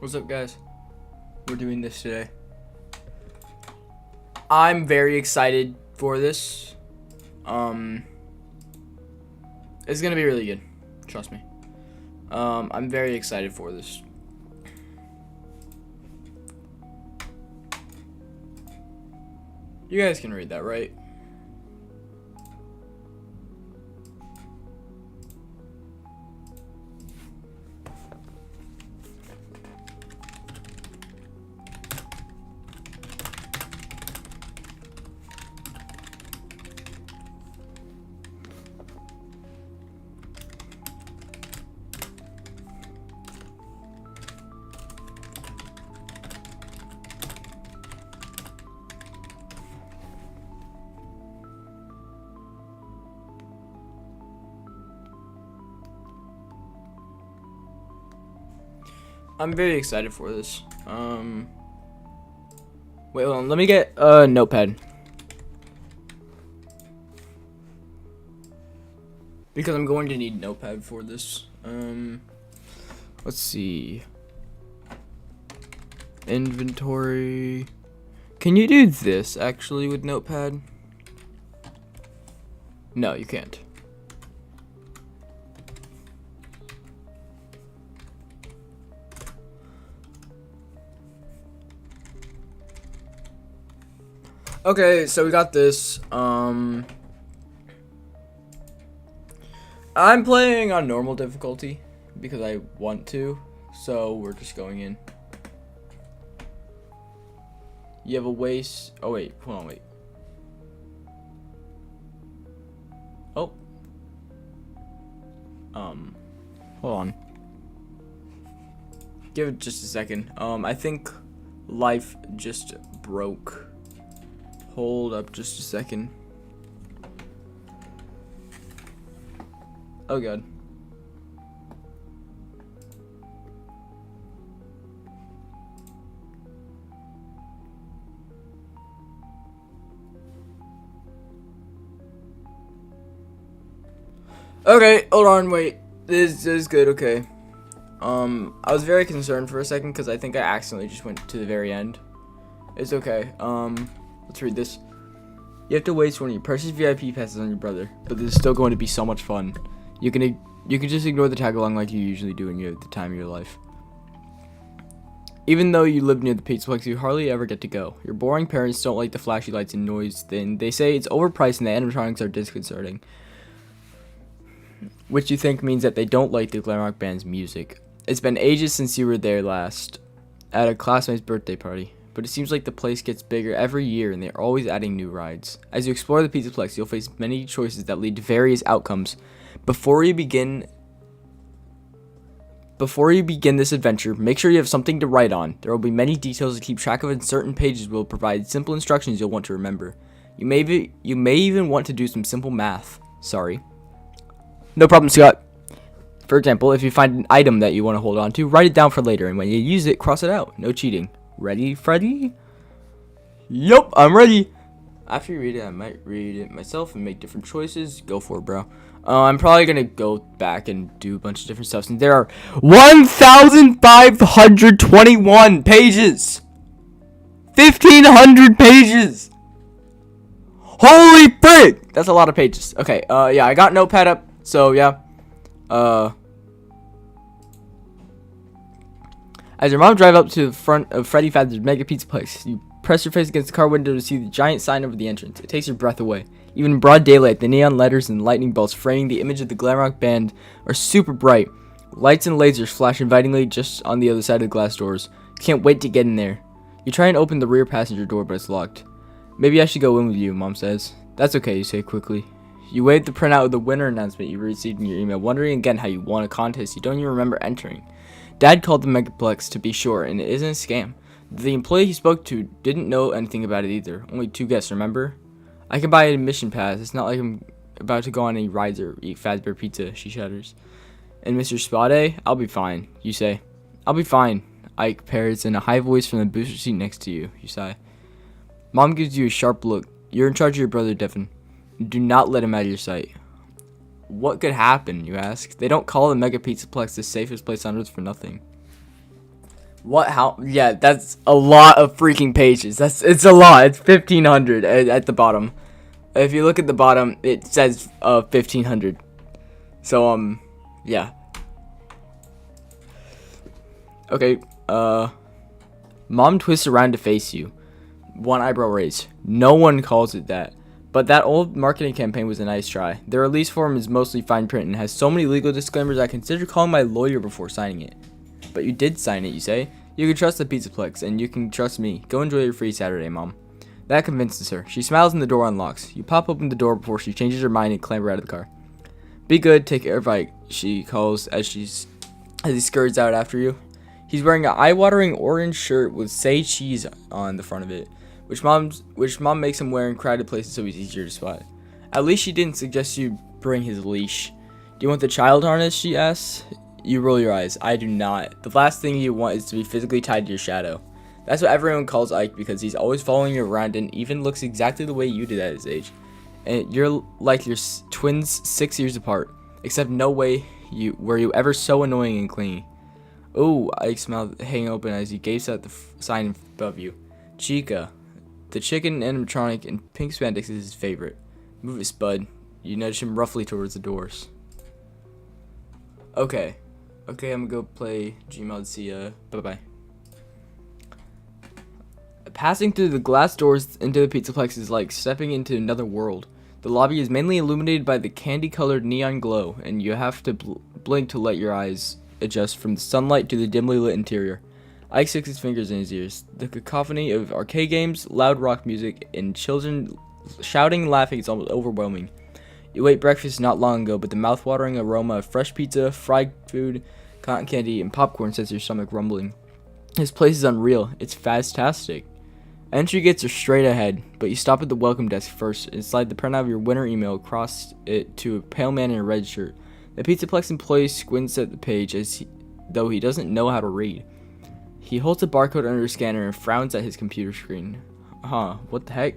What's up, guys? We're doing this today. I'm very excited for this. It's gonna be really good. Trust me. I'm very excited for this. You guys can read that, right? I'm very excited for this. Wait, hold on. Let me get a notepad. Because I'm going to need a notepad for this. Let's see. Inventory. Can you do this actually with notepad? No, you can't. Okay, so we got this. I'm playing on normal difficulty because I want to, so we're just going in. You have a waste. Oh wait, hold on, wait. Oh. Hold on. Give it just a second. I think life just broke. Hold up just a second. Oh god. Okay, hold on, wait. This is good, okay. I was very concerned for a second because I think I accidentally just went to the very end. It's okay. Let's read this. You have to waste one of your precious VIP passes on your brother, but this is still going to be so much fun. You can just ignore the tag along like you usually do when you're at the time of your life. Even though you live near the Pizzaplex, you hardly ever get to go. Your boring parents don't like the flashy lights and noise thing. They say it's overpriced and the animatronics are disconcerting, which you think means that they don't like the glam rock band's music. It's been ages since you were there last, at a classmate's birthday party. But it seems like the place gets bigger every year and they're always adding new rides. As you explore the Pizzaplex, you'll face many choices that lead to various outcomes. Before you begin this adventure, make sure you have something to write on. There will be many details to keep track of, and certain pages will provide simple instructions you'll want to remember. You may even want to do some simple math. Sorry. No problem, Scott. For example, if you find an item that you want to hold on to, write it down for later, and when you use it, cross it out. No cheating. Ready, Freddy? Yup, I'm ready. After you read it, I might read it myself and make different choices. Go for it, bro. I'm probably gonna go back and do a bunch of different stuff since there are 1,521 pages. 1,500 pages. Holy frick! That's a lot of pages. Okay, yeah, I got notepad up, so yeah. As your mom drives up to the front of Freddy Fazbear's Mega Pizzaplex, you press your face against the car window to see the giant sign over the entrance. It takes your breath away. Even in broad daylight, the neon letters and lightning bolts framing the image of the glam rock band are super bright. Lights and lasers flash invitingly just on the other side of the glass doors. Can't wait to get in there. You try and open the rear passenger door, but it's locked. Maybe I should go in with you, Mom says. That's okay, you say quickly. You wave the printout of the winner announcement you received in your email, wondering again how you won a contest you don't even remember entering. Dad called the Megaplex to be sure, and it isn't a scam. The employee he spoke to didn't know anything about it either. Only 2 guests, remember? I can buy an admission pass. It's not like I'm about to go on any rides or eat Fazbear pizza, she shudders. And Mr. Spade, I'll be fine, you say. I'll be fine, Ike parrots in a high voice from the booster seat next to you, you sigh. Mom gives you a sharp look. You're in charge of your brother, Devin. Do not let him out of your sight. What could happen, you ask? They don't call the Mega Pizzaplex the safest place on earth for nothing. What? How? Yeah, that's a lot of freaking pages. It's a lot. It's 1,500 at the bottom. If you look at the bottom, it says 1,500. So yeah. Okay. Mom twists around to face you. One eyebrow raised. No one calls it that. But that old marketing campaign was a nice try. The release form is mostly fine print and has so many legal disclaimers I considered calling my lawyer before signing it. But you did sign it, you say? You can trust the Pizzaplex, and you can trust me. Go enjoy your free Saturday, Mom. That convinces her. She smiles and the door unlocks. You pop open the door before she changes her mind and clamber out of the car. Be good, take care of Ike, she calls as he scurries out after you. He's wearing an eye-watering orange shirt with say cheese on the front of it, which mom makes him wear in crowded places so he's easier to spot. At least she didn't suggest you bring his leash. Do you want the child harness, she asks. You roll your eyes. I do not. The last thing you want is to be physically tied to your shadow. That's what everyone calls Ike because he's always following you around and even looks exactly the way you did at his age. And you're like your twins 6 years apart, except no way were you ever so annoying and clingy. Oh, Ike's mouth hanging open as he gazes at the sign above you. Chica. The chicken animatronic in pink spandex is his favorite. Move it, Spud. You nudge him roughly towards the doors. Okay, I'm gonna go play Gmod. See ya. Bye-bye. Passing through the glass doors into the Pizzaplex is like stepping into another world. The lobby is mainly illuminated by the candy-colored neon glow, and you have to blink to let your eyes adjust from the sunlight to the dimly lit interior. Ike sticks his fingers in his ears. The cacophony of arcade games, loud rock music, and children shouting and laughing is almost overwhelming. You ate breakfast not long ago, but the mouth-watering aroma of fresh pizza, fried food, cotton candy, and popcorn sets your stomach rumbling. This place is unreal. It's fantastic. Entry gates are straight ahead, but you stop at the welcome desk first and slide the printout of your winter email across it to a pale man in a red shirt. The Pizzaplex employee squints at the page though he doesn't know how to read. He holds a barcode under a scanner and frowns at his computer screen. Huh, what the heck?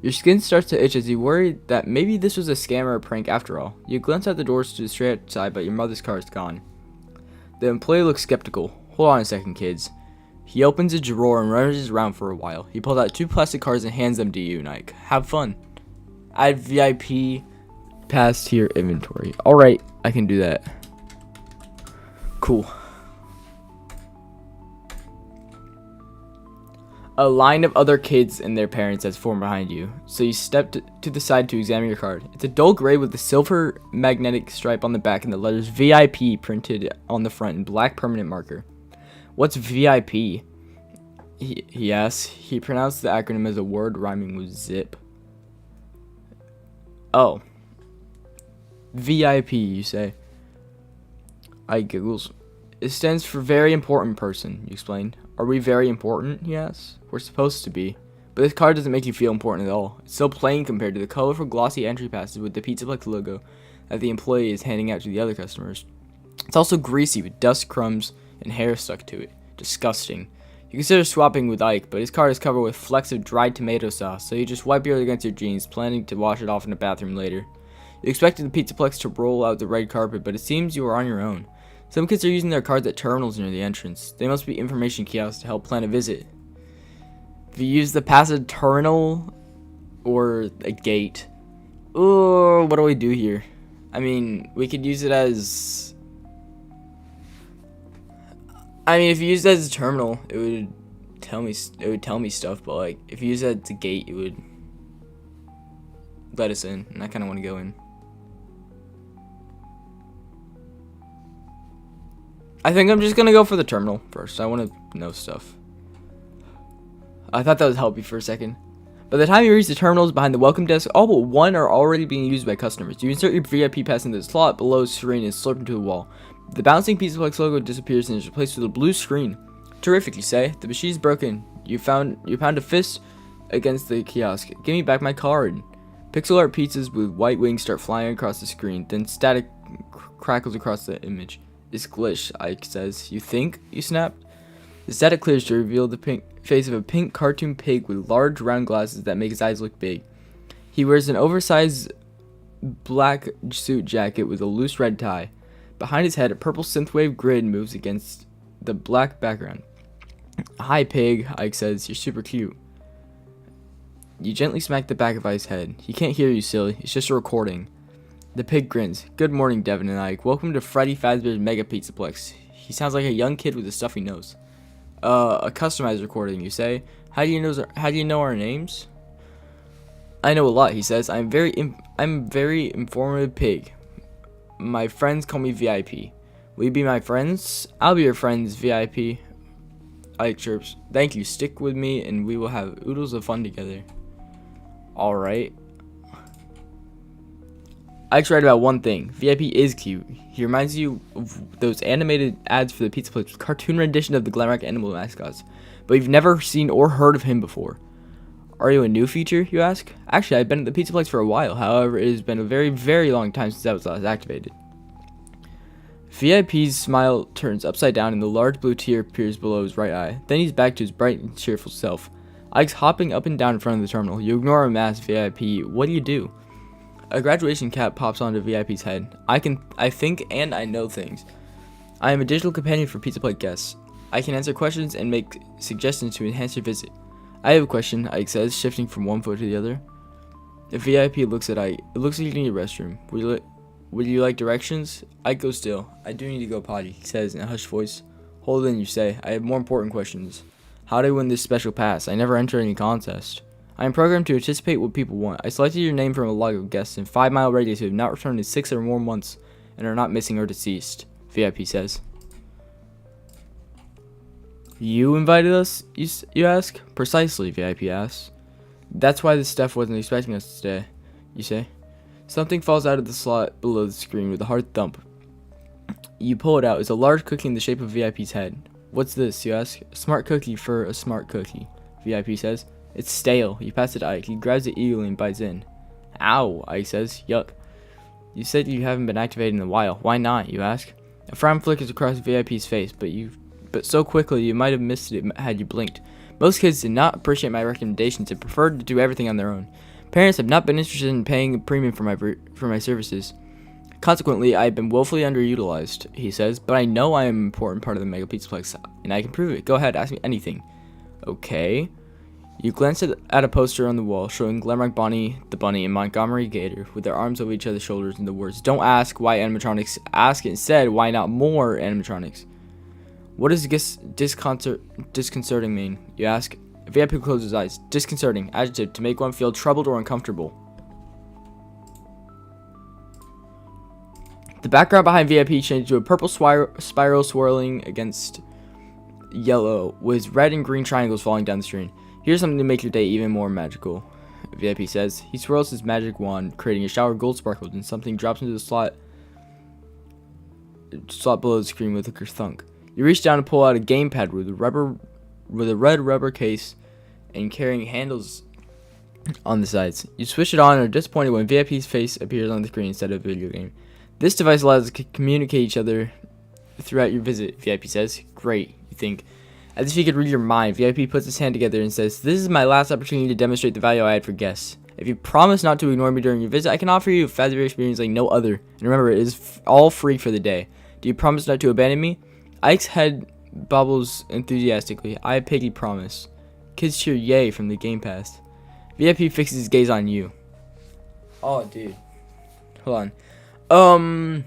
Your skin starts to itch as you worry that maybe this was a scam or a prank after all. You glance out the doors to the straight outside, but your mother's car is gone. The employee looks skeptical. Hold on a second, kids. He opens a drawer and rummages around for a while. He pulls out 2 plastic cards and hands them to you, Nike. Have fun. Add VIP pass to your inventory. Alright, I can do that. Cool. A line of other kids and their parents has formed behind you, so you step to the side to examine your card. It's a dull gray with a silver magnetic stripe on the back and the letters VIP printed on the front in black permanent marker. What's VIP? He asks. He pronounced the acronym as a word rhyming with zip. Oh. VIP, you say. I giggles. It stands for very important person, you explain. Are we very important? He asks. We're supposed to be. But this card doesn't make you feel important at all. It's so plain compared to the colorful glossy entry passes with the Pizzaplex logo that the employee is handing out to the other customers. It's also greasy with dust, crumbs, and hair stuck to it. Disgusting. You consider swapping with Ike, but his card is covered with flecks of dried tomato sauce, so you just wipe yours against your jeans, planning to wash it off in the bathroom later. You expected the Pizzaplex to roll out the red carpet, but it seems you are on your own. Some kids are using their cards at terminals near the entrance. They must be information kiosks to help plan a visit. If you use the passive terminal or a gate. Oh, what do we do here? I mean, we could use it as... if you use it as a terminal, it would tell me stuff, but like if you use it as a gate, it would let us in, and I kind of want to go in. I think I'm just gonna go for the terminal first. I want to know stuff. I thought that would help you for a second. By the time you reach the terminals behind the welcome desk, all but one are already being used by customers. You insert your VIP pass into the slot below the screen and slurp into the wall. The bouncing Pizzaplex logo disappears and is replaced with a blue screen. Terrific, you say. The machine's broken. You pound a fist against the kiosk. Give me back my card. Pixel art pizzas with white wings start flying across the screen. Then static crackles across the image. It's glitch, Ike says. You think? You snapped. The static clears to reveal the face of a pink cartoon pig with large round glasses that make his eyes look big. He wears an oversized black suit jacket with a loose red tie. Behind his head, a purple synthwave grid moves against the black background. Hi, pig, Ike says. You're super cute. You gently smack the back of Ike's head. He can't hear you, silly. It's just a recording. The pig grins. Good morning, Devin and Ike. Welcome to Freddy Fazbear's Mega Pizzaplex. He sounds like a young kid with a stuffy nose. A customized recording, you say? How do you know our names? I know a lot, he says. I'm very informative pig. My friends call me VIP. Will you be my friends? I'll be your friends, VIP. Ike chirps. Thank you. Stick with me and we will have oodles of fun together. Alright. Ike's right about one thing. VIP is cute. He reminds you of those animated ads for the Pizza Place, cartoon rendition of the Glamrock animal mascots, but you've never seen or heard of him before. Are you a new feature, you ask? Actually, I've been at the Pizza Place for a while. However, it has been a very, very long time since I was last activated. VIP's smile turns upside down and the large blue tear appears below his right eye. Then he's back to his bright and cheerful self. Ike's hopping up and down in front of the terminal. You ignore him, ask VIP. What do you do? A graduation cap pops onto VIP's head. I think and I know things. I am a digital companion for Pizza Plate guests. I can answer questions and make suggestions to enhance your visit. I have a question, Ike says, shifting from one foot to the other. The VIP looks at Ike. It looks like you need a restroom. Would you like directions? Ike goes still. I do need to go potty, he says in a hushed voice. Hold in, you say. I have more important questions. How do I win this special pass? I never enter any contest. I am programmed to anticipate what people want. I selected your name from a log of guests in 5-mile radius who have not returned in 6 or more months and are not missing or deceased, VIP says. You invited us, you ask? Precisely, VIP asks. That's why this stuff wasn't expecting us today, you say. Something falls out of the slot below the screen with a hard thump. You pull it out. It's a large cookie in the shape of VIP's head. What's this, you ask? A smart cookie for a smart cookie, VIP says. It's stale. You pass it to Ike. He grabs it eagerly and bites in. Ow, Ike says. Yuck. You said you haven't been activated in a while. Why not, you ask? A frown flickers across VIP's face, but so quickly you might have missed it had you blinked. Most kids did not appreciate my recommendations and preferred to do everything on their own. Parents have not been interested in paying a premium for my services. Consequently, I have been woefully underutilized, he says, but I know I am an important part of the Mega Pizzaplex, and I can prove it. Go ahead, ask me anything. Okay. You glance at a poster on the wall showing Glamrock Bonnie the Bunny and Montgomery Gator with their arms over each other's shoulders and the words, "Don't ask why animatronics, ask instead why not more animatronics." What does disconcerting mean, you ask? VIP closes his eyes. Disconcerting, adjective, to make one feel troubled or uncomfortable. The background behind VIP changed to a purple spiral swirling against yellow, with red and green triangles falling down the screen. Here's something to make your day even more magical, VIP says. He swirls his magic wand, creating a shower of gold sparkles, and something drops into the slot below the screen with a kerthunk. You reach down and pull out a gamepad with a red rubber case and carrying handles on the sides. You switch it on and are disappointed when VIP's face appears on the screen instead of a video game. This device allows us to communicate each other throughout your visit, VIP says. Great, you think. As if he could read your mind, VIP puts his hand together and says, "This is my last opportunity to demonstrate the value I add for guests. If you promise not to ignore me during your visit, I can offer you a Fazbear experience like no other. And remember, it is all free for the day. Do you promise not to abandon me?" Ike's head bobbles enthusiastically. I piggy promise. Kids cheer yay from the game pass. VIP fixes his gaze on you. Oh, dude. Hold on.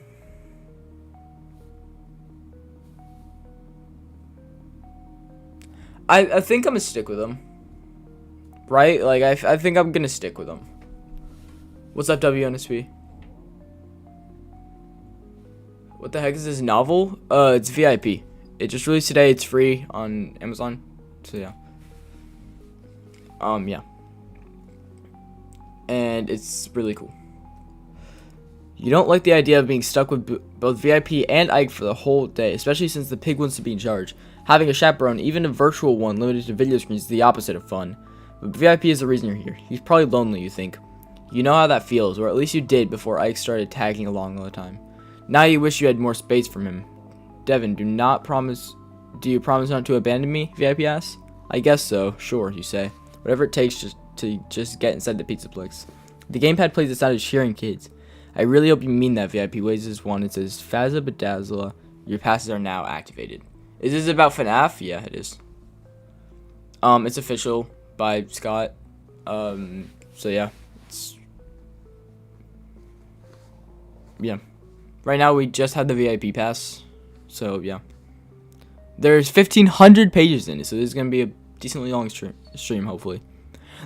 I think I'm gonna stick with him. Right? Like, I think I'm gonna stick with him. What's up, WNSP? What the heck is this novel? It's VIP. It just released today. It's free on Amazon. So, yeah. Yeah. And it's really cool. You don't like the idea of being stuck with both VIP and Ike for the whole day, especially since the pig wants to be in charge. Having a chaperone, even a virtual one limited to video screens, is the opposite of fun. But VIP is the reason you're here. He's probably lonely, you think. You know how that feels, or at least you did before Ike started tagging along all the time. Now you wish you had more space from him. Devin, do you promise not to abandon me? VIP asks. I guess so, sure, you say. Whatever it takes to get inside the Pizzaplex. The gamepad plays the sound of cheering kids. I really hope you mean that. VIP waves his wand and says, Fazza Bedazzla, your passes are now activated. Is this about FNAF? Yeah, it is. It's official by Scott. So yeah. Yeah. Right now we just had the VIP pass. So yeah. There's 1,500 pages in it, so this is gonna be a decently long stream hopefully.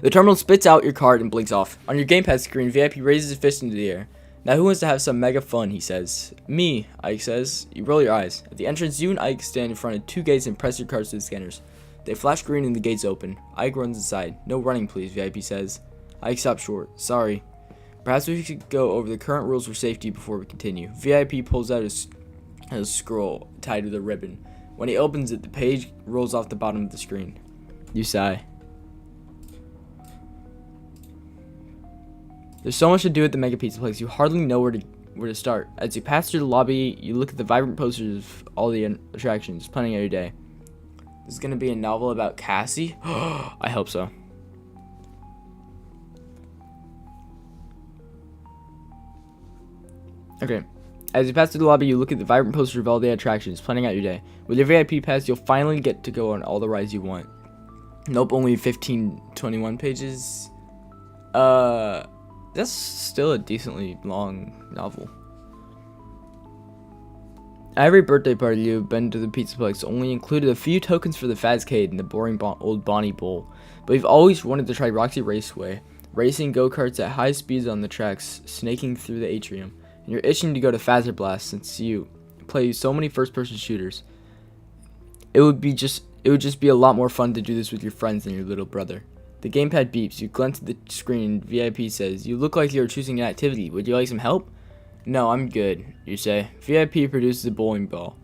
The terminal spits out your card and blinks off. On your gamepad screen, VIP raises his fist into the air. Now who wants to have some mega fun, he says. Me, Ike says. You roll your eyes. At the entrance, you and Ike stand in front of 2 gates and press your cards to the scanners. They flash green and the gates open. Ike runs inside. No running please, VIP says. Ike stops short. Sorry. Perhaps we should go over the current rules for safety before we continue. VIP pulls out a scroll tied with a ribbon. When he opens it, the page rolls off the bottom of the screen. You sigh. There's so much to do at the Mega Pizza Place, you hardly know where to start. As you pass through the lobby, you look at the vibrant posters of all the attractions, planning out your day. This is going to be a novel about Cassie? I hope so. Okay. As you pass through the lobby, you look at the vibrant posters of all the attractions, planning out your day. With your VIP pass, you'll finally get to go on all the rides you want. Nope, only 1521 pages. That's still a decently long novel. At every birthday party you've been to the Pizza Place only included a few tokens for the Fazcade and the boring old Bonnie Bowl. But you've always wanted to try Roxy Raceway, racing go-karts at high speeds on the tracks, snaking through the atrium. And you're itching to go to Fazer Blast since you play so many first-person shooters. It would just be a lot more fun to do this with your friends than your little brother. The gamepad beeps. You glance at the screen. VIP says, "You look like you're choosing an activity. Would you like some help?" "No, I'm good," you say. VIP produces a bowling ball.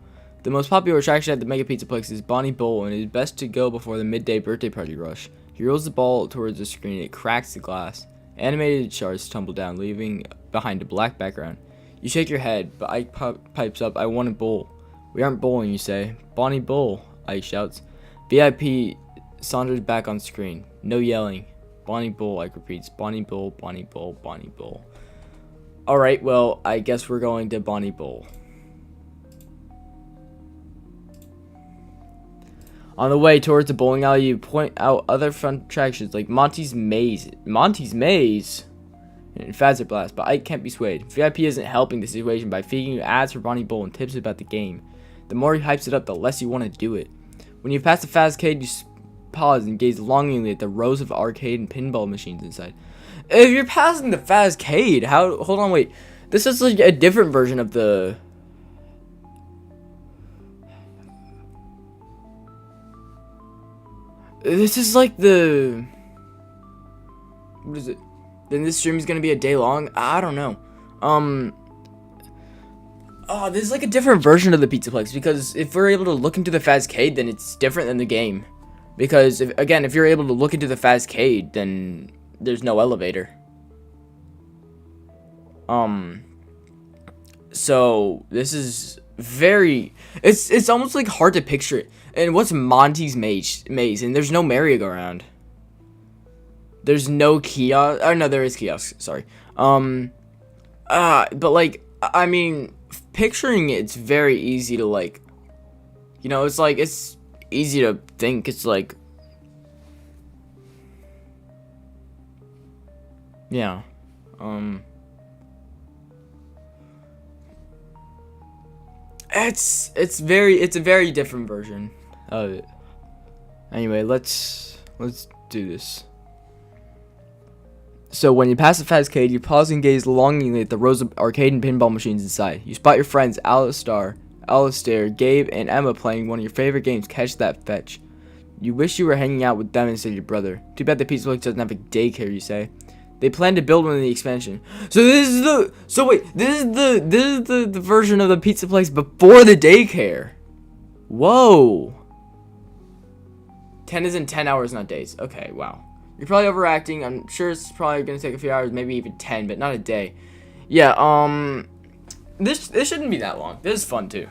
The most popular attraction at the Mega Pizza Place is Bonnie Bowl, and it is best to go before the midday birthday party rush. He rolls the ball towards the screen. It cracks the glass. Animated shards tumble down, leaving behind a black background. You shake your head, but Ike pipes up, "I want to bowl." "We aren't bowling," you say. "Bonnie Bowl," Ike shouts. VIP saunters back on screen. No yelling. "Bonnie Bowl," Ike repeats. "Bonnie Bowl, Bonnie Bowl, Bonnie Bowl." Alright, well, I guess we're going to Bonnie Bowl. On the way towards the bowling alley, you point out other fun attractions like Monty's Maze. Monty's Maze? And Fazer Blast, but Ike can't be swayed. VIP isn't helping the situation by feeding you ads for Bonnie Bowl and tips about the game. The more he hypes it up, the less you want to do it. When you pass the Fazcade, you pause and gaze longingly at the rows of arcade and pinball machines inside. If you're passing the Fazcade, how? Hold on, wait. This is like a different version of the. This is like the. What is it? Then this stream is gonna be a day long. I don't know. Oh, this is like a different version of the Pizza Place because if we're able to look into the Fazcade, then it's different than the game. Because if you're able to look into the Fazcade, then there's no elevator. So this is very. It's almost like hard to picture it. And what's Monty's Maze? And there's no merry-go-round. There's no kiosk. Oh no, there is kiosk. Sorry. But like, I mean, picturing it's very easy to like. You know, it's like it's easy to think. It's like. Yeah. It's a very different version of it. Anyway, let's do this. So when you pass the Fazcade, you pause and gaze longingly at the rows of arcade and pinball machines inside. You spot your friends Alistair, Gabe, and Emma playing one of your favorite games, Catch That Fetch. You wish you were hanging out with them instead of your brother. Too bad the Pizza Place doesn't have a daycare, you say. They plan to build one in the expansion. So this is the version of the Pizza Place before the daycare. Whoa. 10 is in 10 hours, not days. Okay, wow. You're probably overacting. I'm sure it's probably gonna take a few hours, maybe even 10, but not a day. Yeah, this shouldn't be that long. This is fun too.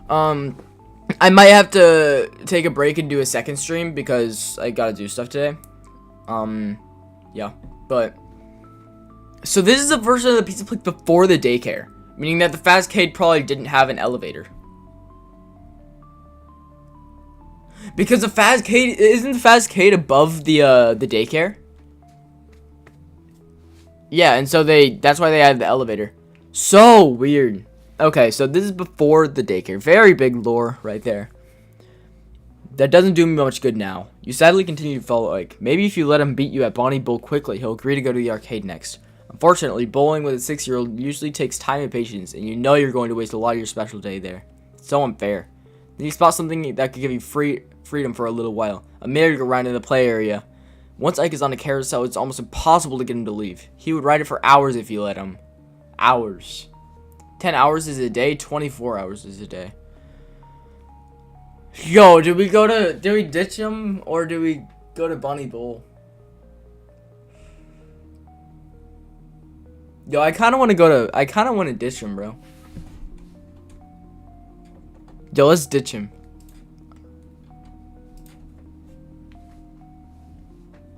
I might have to take a break and do a second stream because I gotta do stuff today. Yeah, but so this is a version of the Pizza Place before the daycare, meaning that the Fazcade probably didn't have an elevator. Because the Fazcade, isn't the Fazcade above the daycare? Yeah, and so that's why they added the elevator. So weird. Okay, so this is before the daycare. Very big lore right there. That doesn't do me much good now. You sadly continue to follow Ike. Maybe if you let him beat you at Bonnie Bowl quickly, he'll agree to go to the arcade next. Unfortunately, bowling with a 6-year-old usually takes time and patience, and you know you're going to waste a lot of your special day there. It's so unfair. Then you spot something that could give you freedom for a little while. A merry-go-round in the play area. Once Ike is on a carousel, it's almost impossible to get him to leave. He would ride it for hours if you let him. Hours. 10 hours is a day, 24 hours is a day. Yo, did we ditch him, or do we go to Bonnie Bowl? Yo, I kind of want to ditch him, bro. Yo, let's ditch him.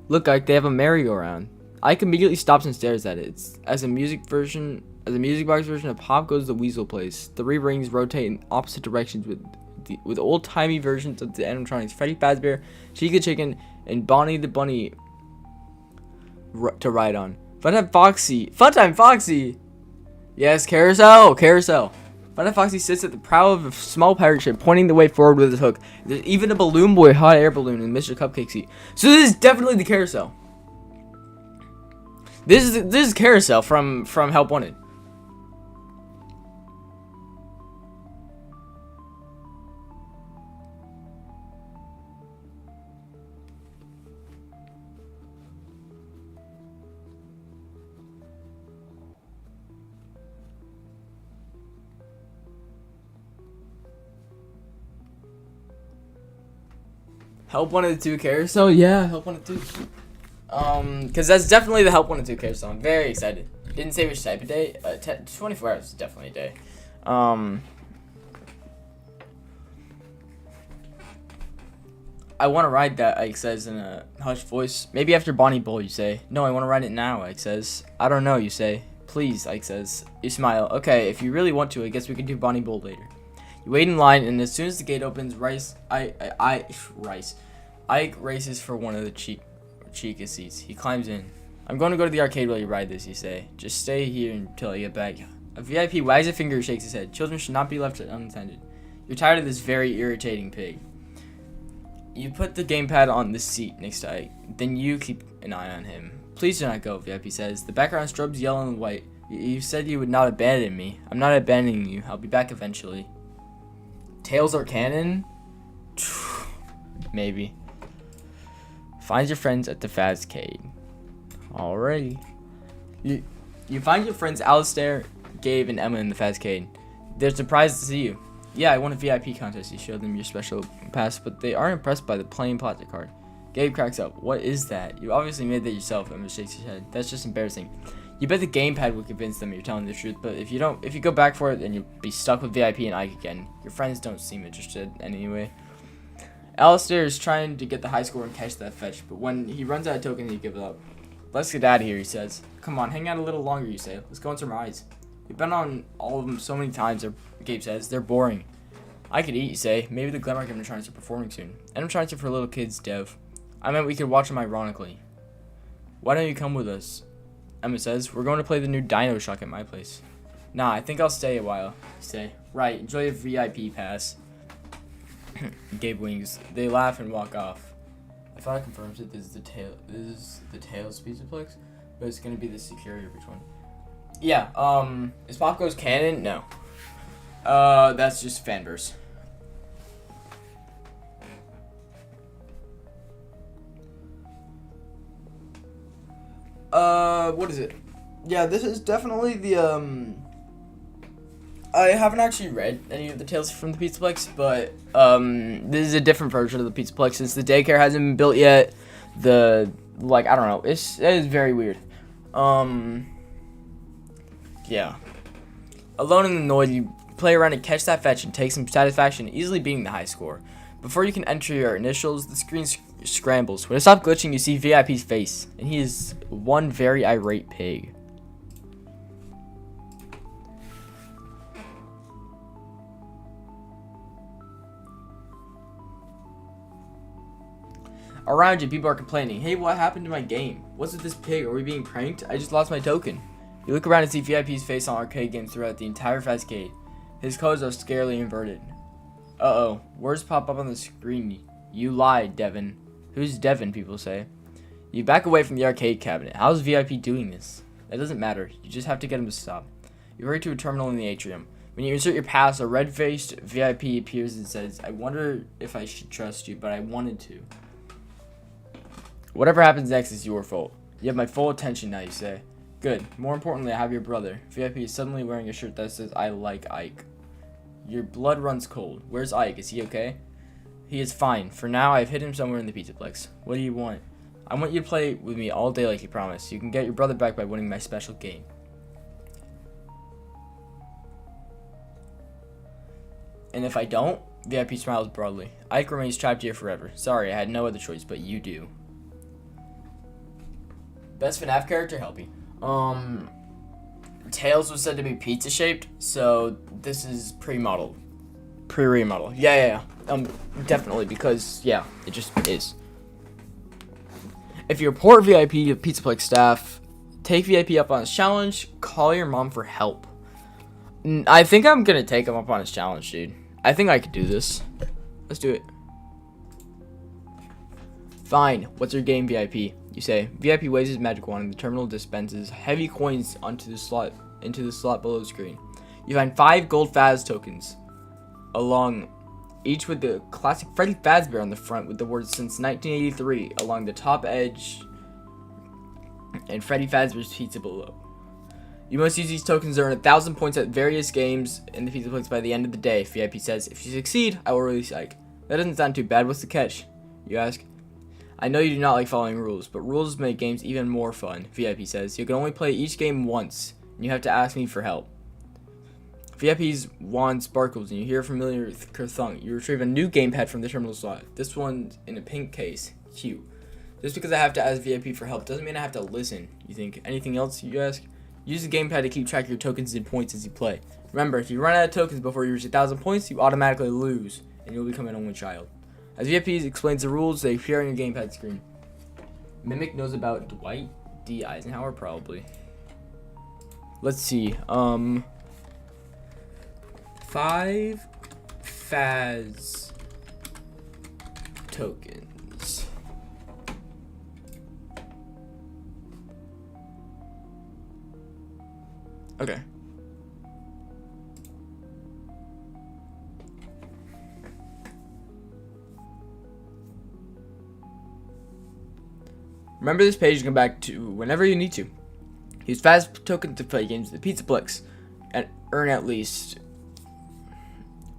Look, Ike, they have a merry-go-round. Ike immediately stops and stares at it. It's as a music box version of Pop Goes the Weasel plays. 3 rings rotate in opposite directions with old-timey versions of the animatronics Freddy Fazbear, Chica Chicken, and Bonnie the Bunny to ride on. Funtime Foxy! Yes, carousel! Funtime Foxy sits at the prow of a small pirate ship, pointing the way forward with his hook. There's even a balloon boy hot air balloon in Mr. Cupcake seat. So this is definitely the carousel. This is carousel from Help Wanted. Help Wanted 2 carousel? Yeah, Help Wanted 2. Because that's definitely the Help Wanted 2 carousel. I'm very excited. Didn't say which type of day. 24 hours is definitely a day. I want to ride that, Ike says in a hushed voice. Maybe after Bonnie Bowl, you say. No, I want to ride it now, Ike says. I don't know, you say. Please, Ike says. You smile. Okay, if you really want to, I guess we can do Bonnie Bowl later. You wait in line, and as soon as the gate opens, Ike races for one of the Chica seats. He climbs in. I'm going to go to the arcade while you ride this, you say. Just stay here until I get back. A VIP wags a finger and shakes his head. Children should not be left unattended. You're tired of this very irritating pig. You put the gamepad on the seat next to Ike. Then you keep an eye on him. Please do not go, VIP says. The background strobes yellow and white. You said you would not abandon me. I'm not abandoning you. I'll be back eventually. Tails are canon? Maybe. Find your friends at the Fazcade. Alrighty. You find your friends Alistair, Gabe, and Emma in the Fazcade. They're surprised to see you. Yeah, I won a VIP contest. You show them your special pass, but they aren't impressed by the plain plastic card. Gabe cracks up. What is that? You obviously made that yourself. Emma shakes his head. That's just embarrassing. You bet the gamepad would convince them you're telling the truth, but if you go back for it, then you'll be stuck with VIP and Ike again. Your friends don't seem interested anyway. Alistair is trying to get the high score and catch that fetch, but when he runs out of tokens, he gives up. Let's get out of here, he says. Come on, hang out a little longer, you say. Let's go on some rides. We've been on all of them so many times, Gabe says. They're boring. I could eat, you say. Maybe the Glamrock animatronics are performing soon. Animatronics are for little kids, Dev. I meant we could watch them ironically. Why don't you come with us? Emma says. We're going to play the new Dino Shock at my place. Nah, I think I'll stay a while, you say. Right, enjoy your VIP pass. Gabe winks. They laugh and walk off. I thought I confirmed it. This is the Tails Pizzaplex, but it's gonna be the Security. Which one? Yeah. Is Pop Goes canon? No. That's just fanverse. What is it? Yeah, this is definitely the I haven't actually read any of the Tales from the Pizzaplex, but this is a different version of the Pizzaplex since the daycare hasn't been built yet. I don't know. It is very weird. Yeah. Alone in the noise, you play around and catch that fetch and take some satisfaction, easily beating the high score. Before you can enter your initials, the screen scrambles. When it stops glitching, you see VIP's face, and he is one very irate pig. Around you, people are complaining. Hey, what happened to my game? What's with this pig? Are we being pranked? I just lost my token. You look around and see VIP's face on arcade games throughout the entire facade. His colors are scarily inverted. Uh-oh. Words pop up on the screen. You lied, Devin. Who's Devin, people say. You back away from the arcade cabinet. How's VIP doing this? That doesn't matter. You just have to get him to stop. You hurry to a terminal in the atrium. When you insert your pass, a red-faced VIP appears and says, I wonder if I should trust you, but I wanted to. Whatever happens next is your fault. You have my full attention now, you say. Good. More importantly, I have your brother. VIP is suddenly wearing a shirt that says, I like Ike. Your blood runs cold. Where's Ike? Is he okay? He is fine. For now, I've hid him somewhere in the Pizzaplex. What do you want? I want you to play with me all day like you promised. You can get your brother back by winning my special game. And if I don't? VIP smiles broadly. Ike remains trapped here forever. Sorry, I had no other choice, but you do. Best FNAF character, Helpy. Tails was said to be pizza shaped, so this is pre-modeled. Pre-remodel. Yeah. Definitely, because, yeah, it just is. If you report VIP to Pizzaplex staff, take VIP up on his challenge, call your mom for help. I think I'm gonna take him up on his challenge, dude. I think I could do this. Let's do it. Fine. What's your game, VIP? You say. VIP waves his magic wand and the terminal dispenses heavy coins into the slot below the screen. You find 5 gold Faz tokens, along each with the classic Freddy Fazbear on the front with the words since 1983 along the top edge and Freddy Fazbear's Pizza below. You must use these tokens to earn 1,000 points at various games in the Pizzaplex by the end of the day. VIP says, if you succeed, I will release Ike. That doesn't sound too bad. What's the catch? You ask. I know you do not like following rules, but rules make games even more fun. VIP says, you can only play each game once, and you have to ask me for help. VIP's wand sparkles, and you hear a familiar kerthunk. You retrieve a new gamepad from the terminal slot. This one's in a pink case. Cute. Just because I have to ask VIP for help doesn't mean I have to listen. You think. Anything else, you ask? Use the gamepad to keep track of your tokens and points as you play. Remember, if you run out of tokens before you reach 1,000 points, you automatically lose, and you'll become an only child. As VIP explains the rules, they appear on your gamepad screen. Mimic knows about Dwight D. Eisenhower, probably. Let's see. 5 Faz tokens. Okay. Remember this page and come back to whenever you need to. Use Faz tokens to play games at the Pizzaplex and earn at least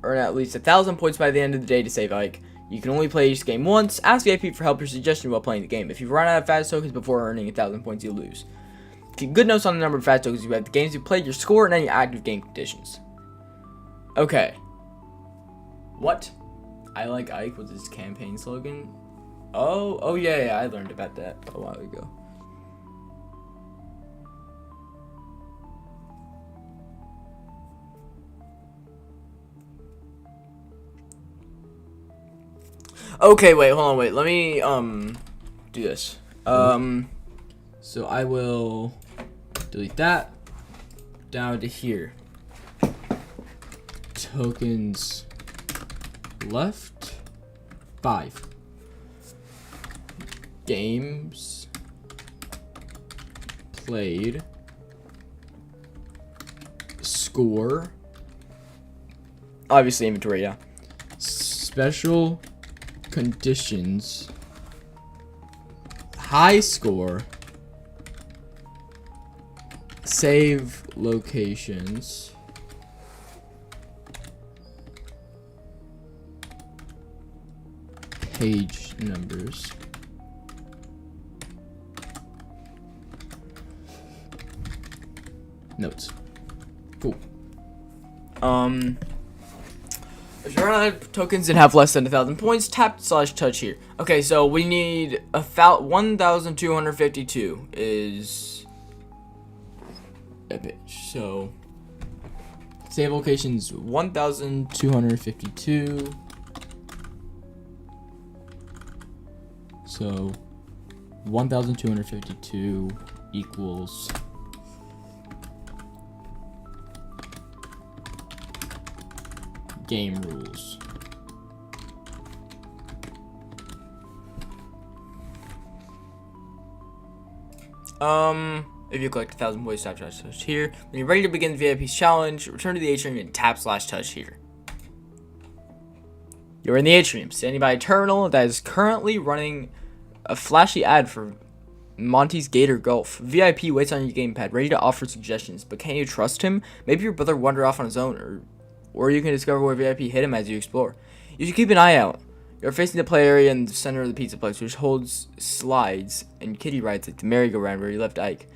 1,000 points by the end of the day to save Ike. You can only play each game once. Ask VIP for help or suggestion while playing the game. If you run out of Faz tokens before earning 1,000 points, you lose. Keep good notes on the number of Faz tokens you have, the games you played, your score, and any active game conditions. Okay. What? I like Ike was his campaign slogan. Oh yeah, I learned about that a while ago. Okay, wait, hold on, wait. Let me do this. So I will delete that down to here. Tokens left 5. Games played, score, obviously inventory, yeah. Special conditions, high score, save locations, page numbers, notes. Cool. If you run out of tokens and have less than 1,000 points, tap/touch here. Okay, so we need 1,252 is a bitch. So save locations 1,252. So 1,252 equals game rules. If you collect 1,000 points, tap /touch here. When you're ready to begin the VIP's challenge, return to the atrium and tap /touch here. You're in the atrium, standing by a terminal that is currently running a flashy ad for Monty's Gator Golf. VIP waits on your gamepad, ready to offer suggestions, but can you trust him? Maybe your brother wandered off on his own, or you can discover where VIP hid him as you explore. You should keep an eye out. You're facing the play area in the center of the pizza place, which holds slides and kiddie rides like the merry-go-round where you left Ike.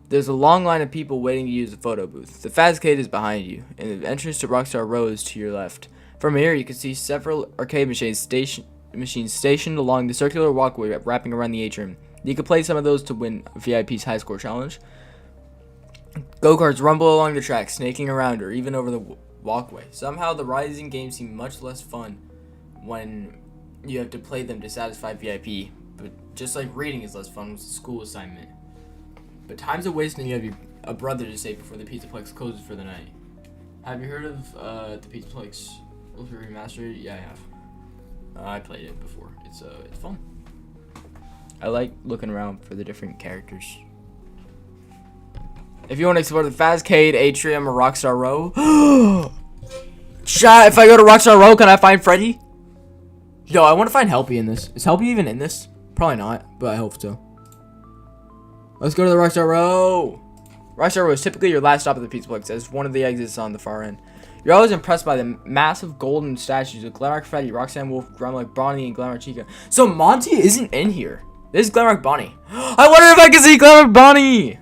There's a long line of people waiting to use the photo booth. The Fazcade is behind you, and the entrance to Rockstar Row is to your left. From here, you can see several arcade machines stationed along the circular walkway wrapping around the atrium. You can play some of those to win VIP's high score challenge. Go-karts rumble along the track, snaking around or even over the walkway. Somehow, the rising games seem much less fun when you have to play them to satisfy VIP. But just like reading is less fun with a school assignment. But time's a waste and you have a brother to save before the Pizzaplex closes for the night. Have you heard of the Pizzaplex Remastered? Yeah, I have. I played it before. It's fun. I like looking around for the different characters. If you want to explore the Fazcade, Atrium, or Rockstar Row, chat, if I go to Rockstar Row, can I find Freddy? Yo, I want to find Helpy in this. Is Helpy even in this? Probably not, but I hope so. Let's go to the Rockstar Row. Rockstar Row is typically your last stop at the Pizzaplex, as one of the exits on the far end. You're always impressed by the massive golden statues of Glamrock Freddy, Roxanne Wolf, Gremlin Bonnie, and Glamrock Chica. So Monty isn't in here. This is Glamrock Bonnie. I wonder if I can see Glamrock Bonnie.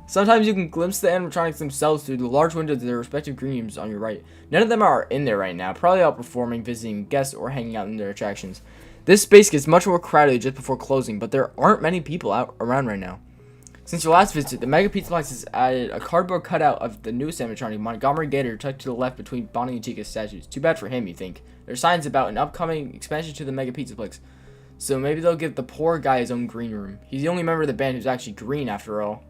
Sometimes you can glimpse the animatronics themselves through the large windows of their respective green rooms on your right. None of them are in there right now, probably out performing, visiting guests, or hanging out in their attractions. This space gets much more crowded just before closing, but there aren't many people out around right now. Since your last visit, the Mega Pizza Place has added a cardboard cutout of the newest animatronic, Montgomery Gator, tucked to the left between Bonnie and Chica's statues. Too bad for him, you think. There are signs about an upcoming expansion to the Mega Pizza Place, so maybe they'll give the poor guy his own green room. He's the only member of the band who's actually green, after all.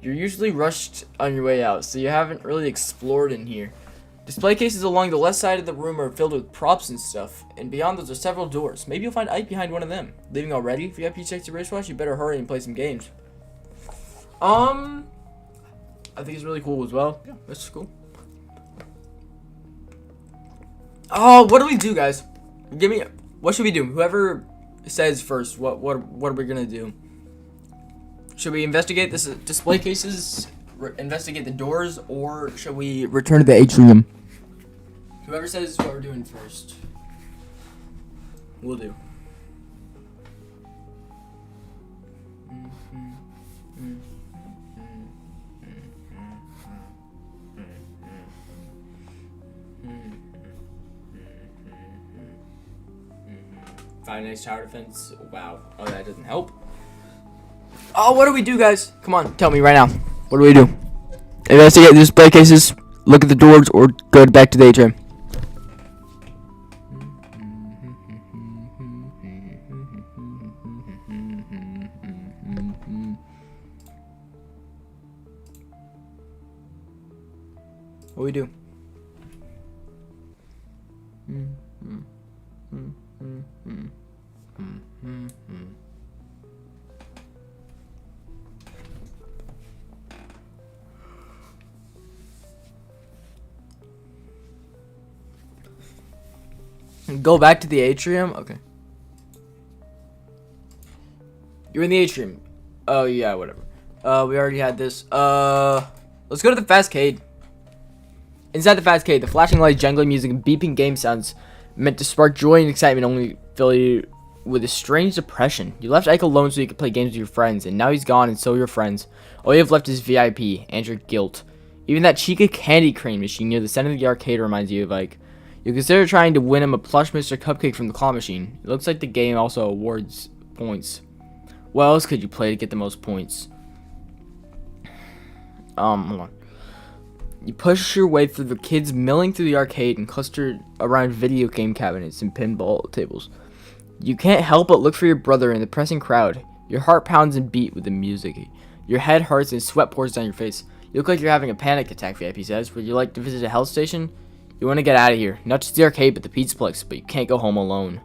You're usually rushed on your way out, so you haven't really explored in here. Display cases along the left side of the room are filled with props and stuff, and beyond those are several doors. Maybe you'll find Ike behind one of them. Leaving already? VIP checks your wristwatch, you better hurry and play some games. I think it's really cool as well. Yeah, that's cool. Oh, what do we do, guys? What should we do? Whoever says first, what are we gonna do? Should we investigate this display cases, investigate the doors, or should we return to the atrium? Whoever says what we're doing first, we'll do. Find a nice tower defense. Wow. Oh, that doesn't help. Oh, what do we do, guys? Come on, tell me right now. What do we do? Investigate the display cases, look at the doors, or go back to the atrium? What do we do? Go back to the atrium? Okay. You're in the atrium. Oh, yeah, whatever. We already had this. Let's go to the Fazcade. Inside the Fazcade, the flashing lights, jangling music, and beeping game sounds meant to spark joy and excitement only fill you with a strange depression. You left Ike alone so you could play games with your friends, and now he's gone and so are your friends. All you have left is VIP and your guilt. Even that Chica candy crane machine near the center of the arcade reminds you of Ike. You consider trying to win him a plush Mr. Cupcake from the claw machine. It looks like the game also awards points. What else could you play to get the most points? Hold on. You push your way through the kids milling through the arcade and clustered around video game cabinets and pinball tables. You can't help but look for your brother in the pressing crowd. Your heart pounds and beat with the music. Your head hurts and sweat pours down your face. You look like you're having a panic attack, VIP says. Would you like to visit a health station? You want to get out of here. Not just the arcade, but the pizza place. But you can't go home alone.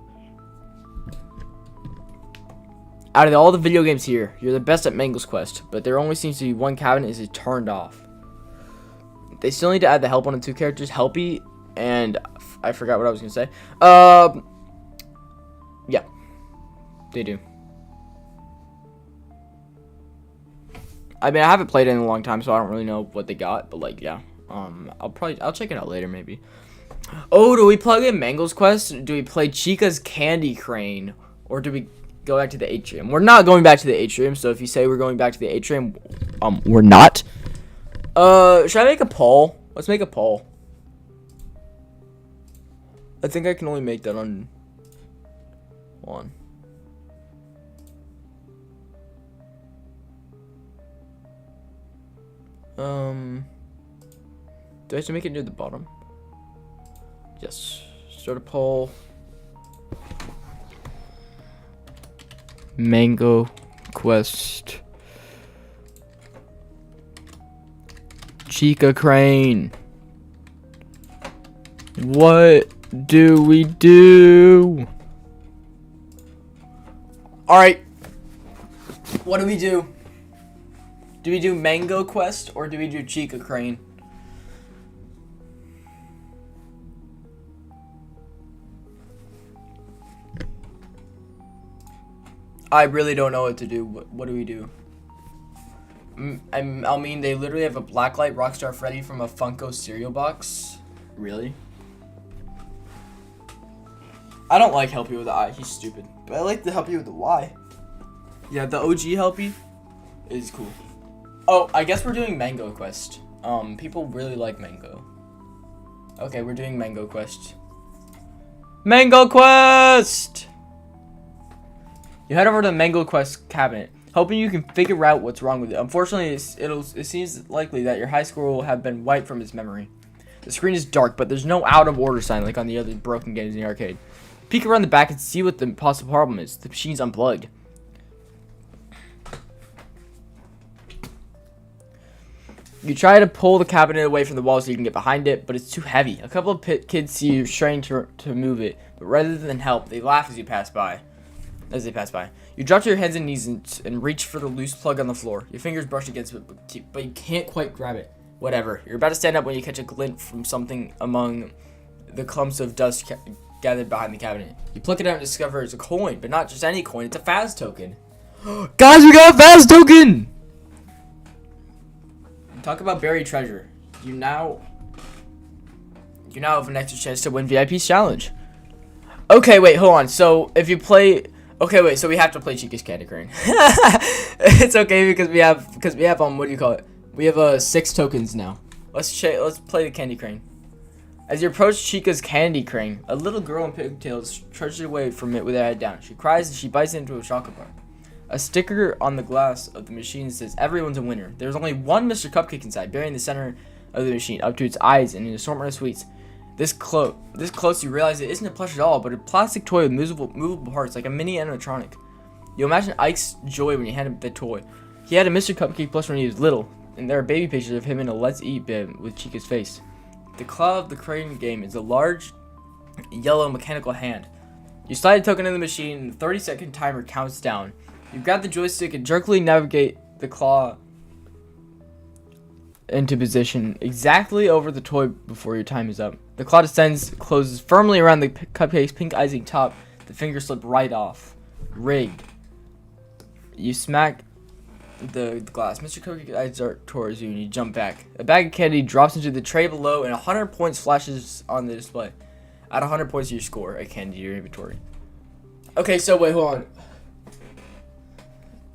Out of all the video games here, you're the best at Mango's Quest. But there only seems to be one cabinet is turned off. They still need to add the help 1 and 2 characters, Helpy, and I forgot what I was going to say. Yeah. They do. I mean, I haven't played it in a long time, so I don't really know what they got, but like, yeah. I'll check it out later, maybe. Oh, do we plug in Mango's Quest? Do we play Chica's Candy Crane? Or do we go back to the atrium? We're not going back to the atrium, so if you say we're going back to the atrium, we're not. Should I make a poll? Let's make a poll. I think I can only make that on one. Do I have to make it near the bottom? Yes. Start a poll. Mango Quest. Chica Crane. What do we do? Alright. What do we do? Do we do Mango Quest or do we do Chica Crane? I really don't know what to do. What do we do? I mean, they literally have a Blacklight Rockstar Freddy from a Funko cereal box. Really? I don't like Helpy with the I. He's stupid. But I like the Helpy with the Y. Yeah, the OG Helpy is cool. Oh, I guess we're doing Mango Quest. People really like Mango. Okay, we're doing Mango Quest. Mango Quest! You head over to the Mango Quest cabinet, hoping you can figure out what's wrong with it. Unfortunately, it seems likely that your high score will have been wiped from its memory. The screen is dark, but there's no out of order sign like on the other broken games in the arcade. Peek around the back and see what the possible problem is. The machine's unplugged. You try to pull the cabinet away from the wall so you can get behind it, but it's too heavy. A couple of kids see you trying to move it, but rather than help, they laugh as you pass by. They pass by. You drop to your hands and knees and reach for the loose plug on the floor. Your fingers brush against it, but you can't quite grab it. Whatever. You're about to stand up when you catch a glint from something among the clumps of dust gathered behind the cabinet. You pluck it out and discover it's a coin, but not just any coin. It's a Faz token. Guys, we got a Faz token! Talk about buried treasure. You now have an extra chance to win VIP's challenge. Okay, wait, hold on. So if you play, okay, wait. So we have to play Chica's Candy Crane. It's okay because we have what do you call it? We have 6 tokens now. Let's play the Candy Crane. As you approach Chica's Candy Crane, a little girl in pigtails trudges away from it with her head down. She cries as she bites into a chocolate bar. A sticker on the glass of the machine says, "Everyone's a winner." There's only one Mr. Cupcake inside, burying the center of the machine up to its eyes in an assortment of sweets. This close, you realize it isn't a plush at all, but a plastic toy with movable parts, like a mini animatronic. You imagine Ike's joy when you hand him the toy. He had a Mr. Cupcake plush when he was little, and there are baby pictures of him in a Let's Eat bib with Chica's face. The claw of the crane game is a large, yellow mechanical hand. You slide a token in the machine, and the 30-second timer counts down. You grab the joystick and jerkily navigate the claw into position exactly over the toy before your time is up. The claw descends, closes firmly around the cupcake's pink icing top. The finger slip right off. Rigged. You smack the glass. Mr. Cupcake's eyes dart towards you and you jump back. A bag of candy drops into the tray below and 100 points flashes on the display. Add 100 points to your score, a candy to your inventory. Okay, so wait, hold on.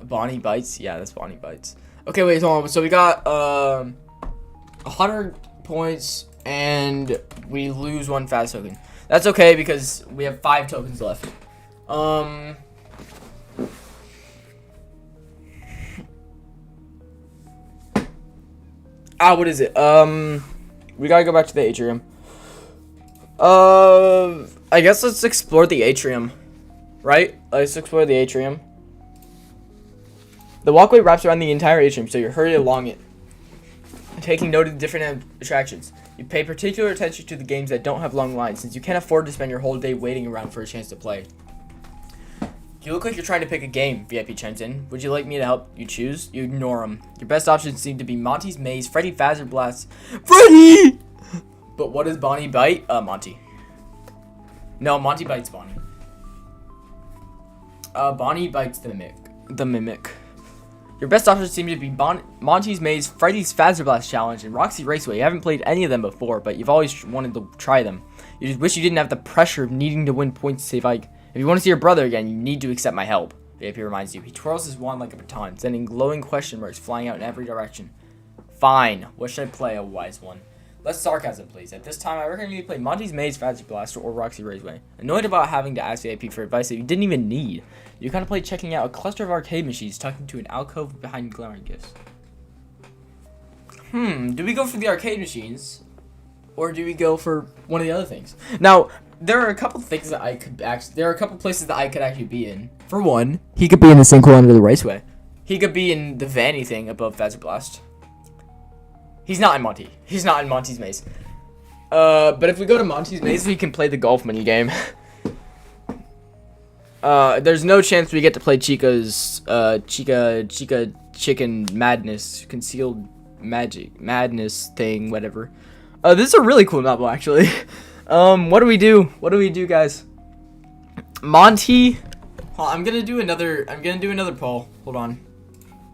Bonnie Bites? Yeah, that's Bonnie Bites. Okay, wait, hold on. So we got 100 points and we lose 1 Faz token. That's okay because we have 5 tokens left. What is it? We gotta go back to the atrium. I guess let's explore the atrium. right? Let's explore the atrium. The walkway wraps around the entire atrium, so you're hurried along it, taking note of the different attractions. You pay particular attention to the games that don't have long lines, since you can't afford to spend your whole day waiting around for a chance to play. You look like you're trying to pick a game, VIP chimes in. Would you like me to help you choose? You ignore them. Your best options seem to be Monty's Maze, Freddy Fazbear Blast. Freddy! But what does Bonnie bite? Monty. No, Monty bites Bonnie. Bonnie bites the mimic. Your best options seem to be Monty's Maze, Freddy's Fazbear Blast Challenge, and Roxy Raceway. You haven't played any of them before, but you've always wanted to try them. You just wish you didn't have the pressure of needing to win points to save Ike. If you want to see your brother again, you need to accept my help. VIP reminds you. He twirls his wand like a baton, sending glowing question marks flying out in every direction. Fine. What should I play, a wise one? Less sarcasm, please. At this time, I recommend you play Monty's Maze, Fazbear Blast, or Roxy Raceway. Annoyed about having to ask VIP for advice that you didn't even need, you kind of play checking out a cluster of arcade machines tucked into an alcove behind glaring gifts. Do we go for the arcade machines, or do we go for one of the other things? Now, there are a couple things that there are a couple places that I could actually be in. For one, he could be in the sinkhole under the raceway. He could be in the vanny thing above Fazbear Blast. He's not in Monty. He's not in Monty's Maze. But if we go to Monty's Maze, we can play the golf mini game. There's no chance we get to play Chica's Chica Chicken Madness Concealed Magic Madness thing, whatever. This is a really cool novel, actually. What do we do? What do we do, guys? Monty. I'm gonna do another poll. Hold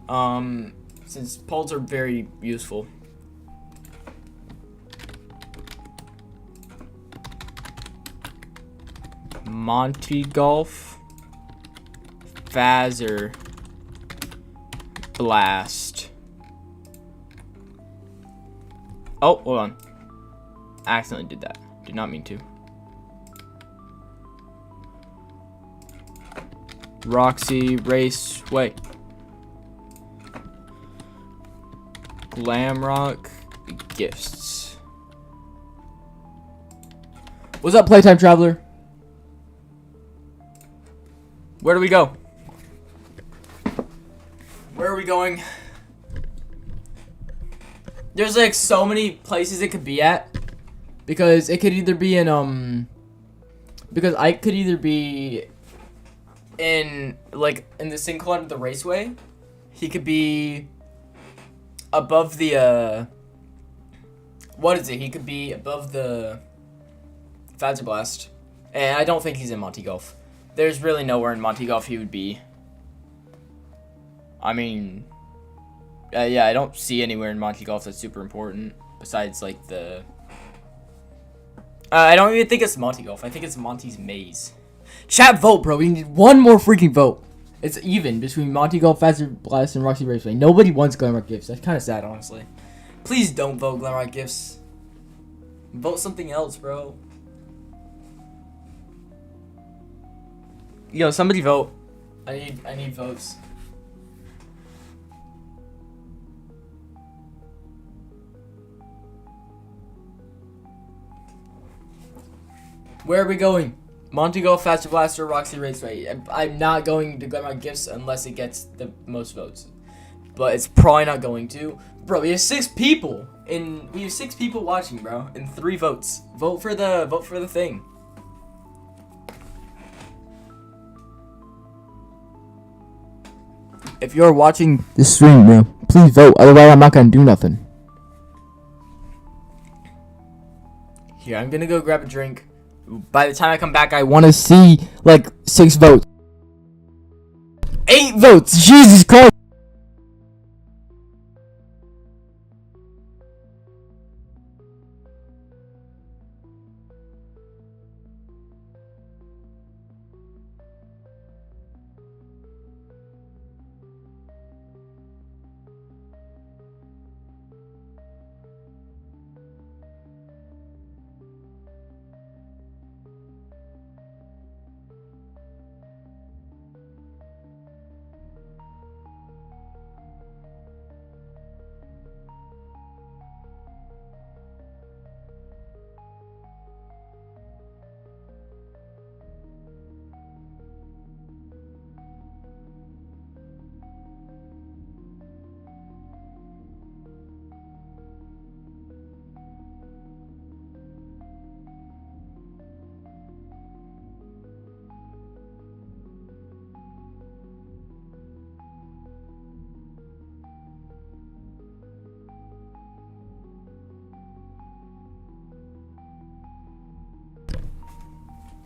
on. Since polls are very useful. Monty Golf, Fazbear Blast. Oh, hold on. I accidentally did that. Did not mean to. Roxy Raceway. Glamrock Gifts. What's up, Playtime Traveler? Where do we go? Where are we going? There's like so many places it could be at. Because it could either be in because I could either be in in the sinkhole under the raceway. He could be above the what is it? He could be above the Fazbear Blast. And I don't think he's in Monty Golf. There's really nowhere in Monty Golf he would be. I mean, yeah, I don't see anywhere in Monty Golf that's super important besides like the. I don't even think it's Monty Golf. I think it's Monty's Maze. Chat, vote, bro. We need one more freaking vote. It's even between Monty Golf, Fazbear Blast, and Roxy Raceway. Nobody wants Glamrock Gifts. That's kind of sad, honestly. Please don't vote Glamrock Gifts. Vote something else, bro. Yo, somebody vote. I need votes. Where are we going? Monty Golf, Fazbear Blast, or Roxy Raceway? I'm not going to Glamrock Gifts unless it gets the most votes. But it's probably not going to. Bro, we have 6 people. We have 6 people watching, bro. And 3 votes. Vote for the thing. If you're watching this stream, bro, please vote. Otherwise, I'm not gonna do nothing. Here, I'm gonna go grab a drink. By the time I come back, I want to see like 6 votes. 8 votes. Jesus Christ.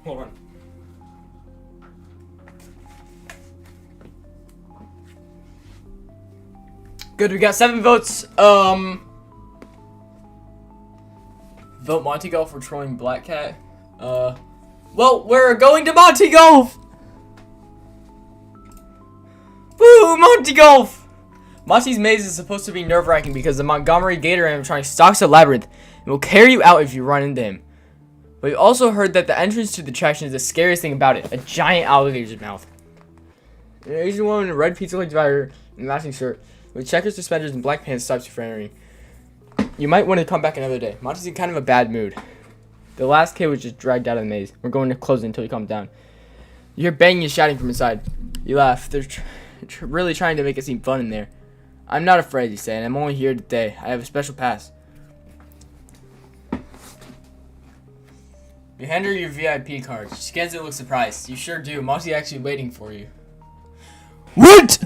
Hold on. Good, we got 7 votes. Vote Monty Golf for trolling Black Cat. Well, we're going to Monty Golf! Woo, Monty Golf! Monty's maze is supposed to be nerve-wracking because the Montgomery Gator animatronic stalks a labyrinth and will carry you out if you run into him. But we also heard that the entrance to the attraction is the scariest thing about it, a giant alligator's mouth. An Asian woman in a red pizza-like divider and matching shirt with checkers, suspenders, and black pants stops you from entering. You might want to come back another day. Monty's in kind of a bad mood. The last kid was just dragged out of the maze. We're going to close it until he calms down. You hear banging and shouting from inside. You laugh. They're really trying to make it seem fun in there. I'm not afraid, you say, and I'm only here today. I have a special pass. You hand her your VIP card. She scans it and looks surprised. You sure do. Monty's actually waiting for you. What?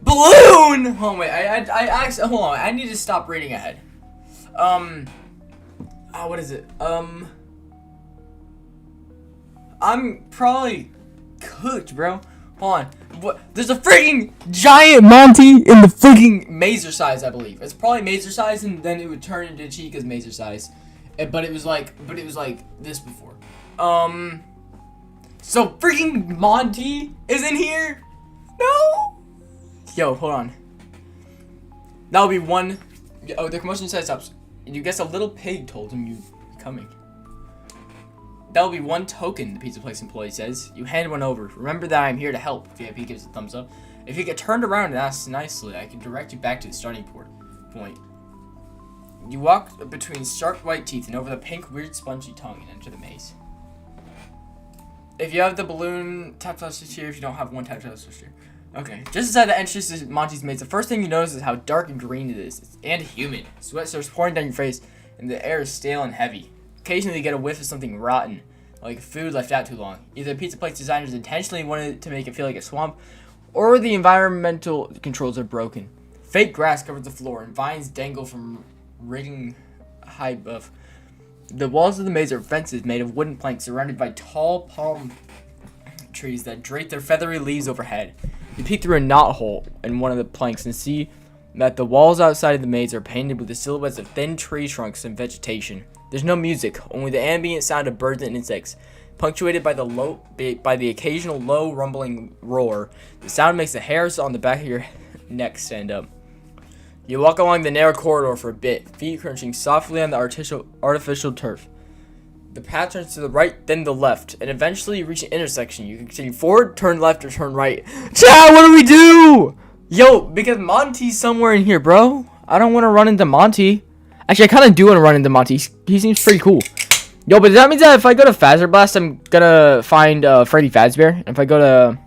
Balloon! Hold on, wait. I actually, hold on. I need to stop reading ahead. What is it? I'm probably cooked, bro. Hold on. What? There's a freaking giant Monty in the freaking Mazer size, I believe. It's probably Mazer size, and then it would turn into Chica's Mazer size. But it was like this before. So freaking Monty is in here? No. Yo, hold on. That'll be one. Oh, the commotion says stops. You guess a little pig told him you're coming. That'll be 1 token, the pizza place employee says. You hand one over. Remember that I'm here to help. VIP gives a thumbs up. If you get turned around and asks nicely, I can direct you back to the starting point. You walk between sharp white teeth and over the pink, weird, spongy tongue and enter the maze. If you have the balloon, tap to switch here. If you don't have one, tap to switch here. Okay, just inside the entrance to Monty's maze, the first thing you notice is how dark and green it is, and humid. Sweat starts pouring down your face, and the air is stale and heavy. Occasionally, you get a whiff of something rotten, like food left out too long. Either the pizza place designers intentionally wanted to make it feel like a swamp, or the environmental controls are broken. Fake grass covers the floor, and vines dangle from rigging high above. The walls of the maze are fences made of wooden planks surrounded by tall palm trees that drape their feathery leaves overhead. You peek through a knothole in one of the planks and see that the walls outside of the maze are painted with the silhouettes of thin tree trunks and vegetation. There's no music, only the ambient sound of birds and insects, punctuated by the occasional low rumbling roar. The sound makes the hairs on the back of your neck stand up. You walk along the narrow corridor for a bit, feet crunching softly on the artificial turf. The path turns to the right, then the left, and eventually you reach an intersection. You can continue forward, turn left, or turn right. Chad, what do we do? Yo, because Monty's somewhere in here, bro. I don't want to run into Monty. Actually, I kind of do want to run into Monty. He seems pretty cool. Yo, but that means that if I go to Fazbear Blast, I'm gonna find Freddy Fazbear. And if I go to...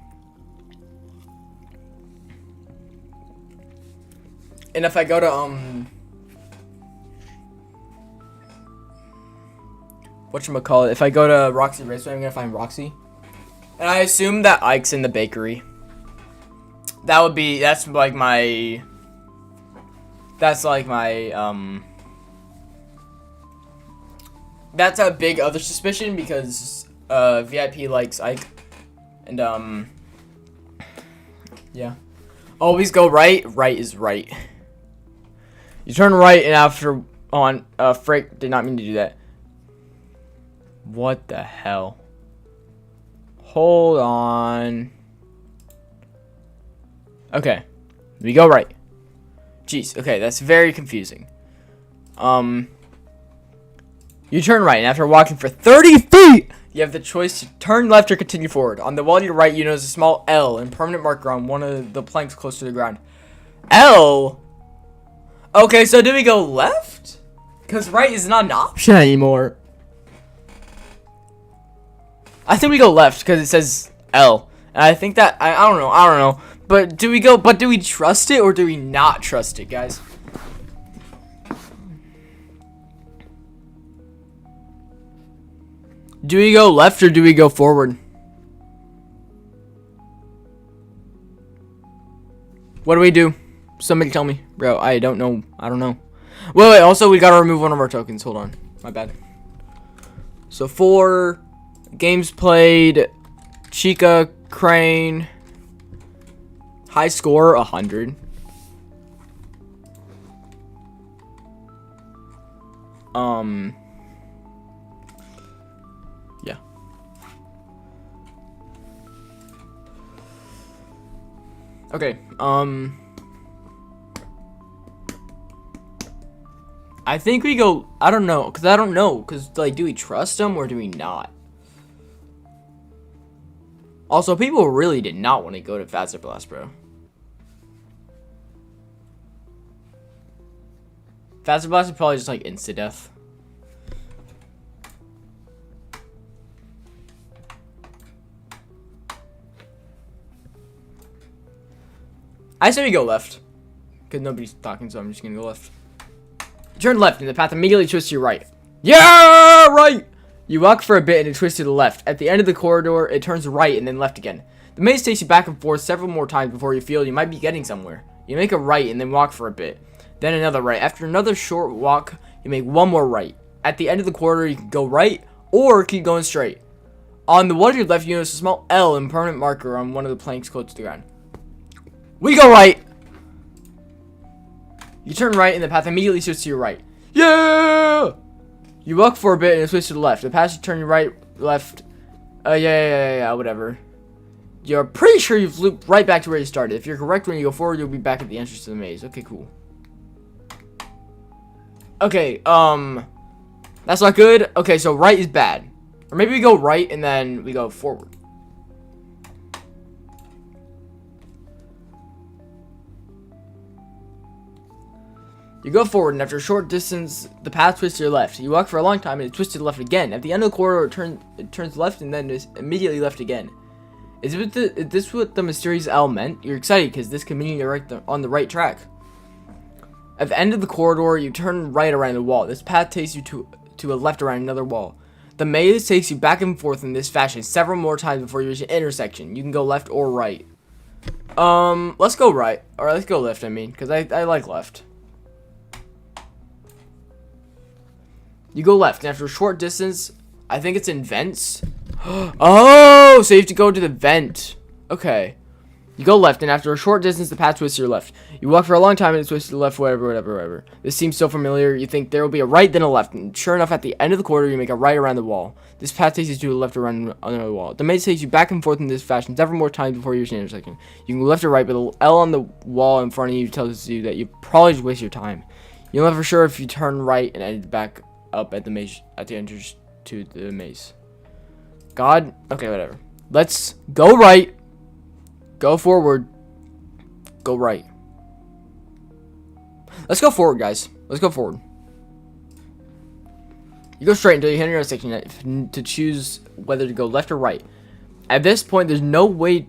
whatchamacallit, if I go to Roxy Raceway, I'm gonna find Roxy. And I assume that Ike's in the bakery. That's like my that's a big other suspicion because VIP likes Ike. And yeah. Always go right. Right is right. You turn right and after Frick did not mean to do that. What the hell? Hold on. Okay. We go right. Jeez, okay, that's very confusing. You turn right, and after walking for 30 feet, you have the choice to turn left or continue forward. On the wall to your right, you notice a small L and permanent marker on one of the planks close to the ground. L? Okay, so do we go left? Because right is not an option anymore. I think we go left because it says L. And I think that I don't know. But do we trust it or do we not trust it, guys? Do we go left or do we go forward? What do we do? Somebody tell me. Bro, I don't know. I don't know. Wait, also, we gotta remove one of our tokens. Hold on. My bad. So, 4 games played. Chica, Crane. High score, 100. Yeah. Okay, I think we go, I don't know, because, like, do we trust them or do we not? Also, people really did not want to go to Faster Blast, bro. Faster Blast is probably just, like, insta-death. I say we go left. Because nobody's talking, so I'm just gonna go left. Turn left, and the path immediately twists to your right. Yeah, right! You walk for a bit, and it twists to the left. At the end of the corridor, it turns right, and then left again. The maze takes you back and forth several more times before you feel you might be getting somewhere. You make a right, and then walk for a bit. Then another right. After another short walk, you make one more right. At the end of the corridor, you can go right, or keep going straight. On the one to your left, you notice a small L and permanent marker on one of the planks close to the ground. We go right. You turn right, and the path immediately switches to your right. Yeah! You walk for a bit, and it switches to the left. The path you turn your right, left. Yeah, whatever. You're pretty sure you've looped right back to where you started. If you're correct when you go forward, you'll be back at the entrance to the maze. Okay, cool. Okay, that's not good. Okay, so right is bad. Or maybe we go right, and then we go forward. You go forward, and after a short distance, the path twists to your left. You walk for a long time, and it twists to the left again. At the end of the corridor, it turns left, and then is immediately left again. Is this what the mysterious L meant? You're excited, because this can mean you're on the right track. At the end of the corridor, you turn right around the wall. This path takes you to a left around another wall. The maze takes you back and forth in this fashion several more times before you reach an intersection. You can go left or right. Let's go right. Or let's go left, I mean, because I like left. You go left, and after a short distance, I think it's in vents. Oh, so you have to go to the vent. Okay. You go left, and after a short distance, the path twists to your left. You walk for a long time, and it twists to the left, whatever. This seems so familiar. You think there will be a right, then a left. And sure enough, at the end of the corridor, you make a right around the wall. This path takes you to the left around another wall. The maze takes you back and forth in this fashion several more times before you reach an intersection. You can go left or right, but the L on the wall in front of you tells you that you probably just waste your time. You'll know for sure if you turn right and end back up at the maze, at the entrance to the maze. God, okay, whatever. Let's go right, go forward, go right. Let's go forward, guys. Let's go forward. You go straight until you hit an intersection to choose whether to go left or right. At this point, there's no way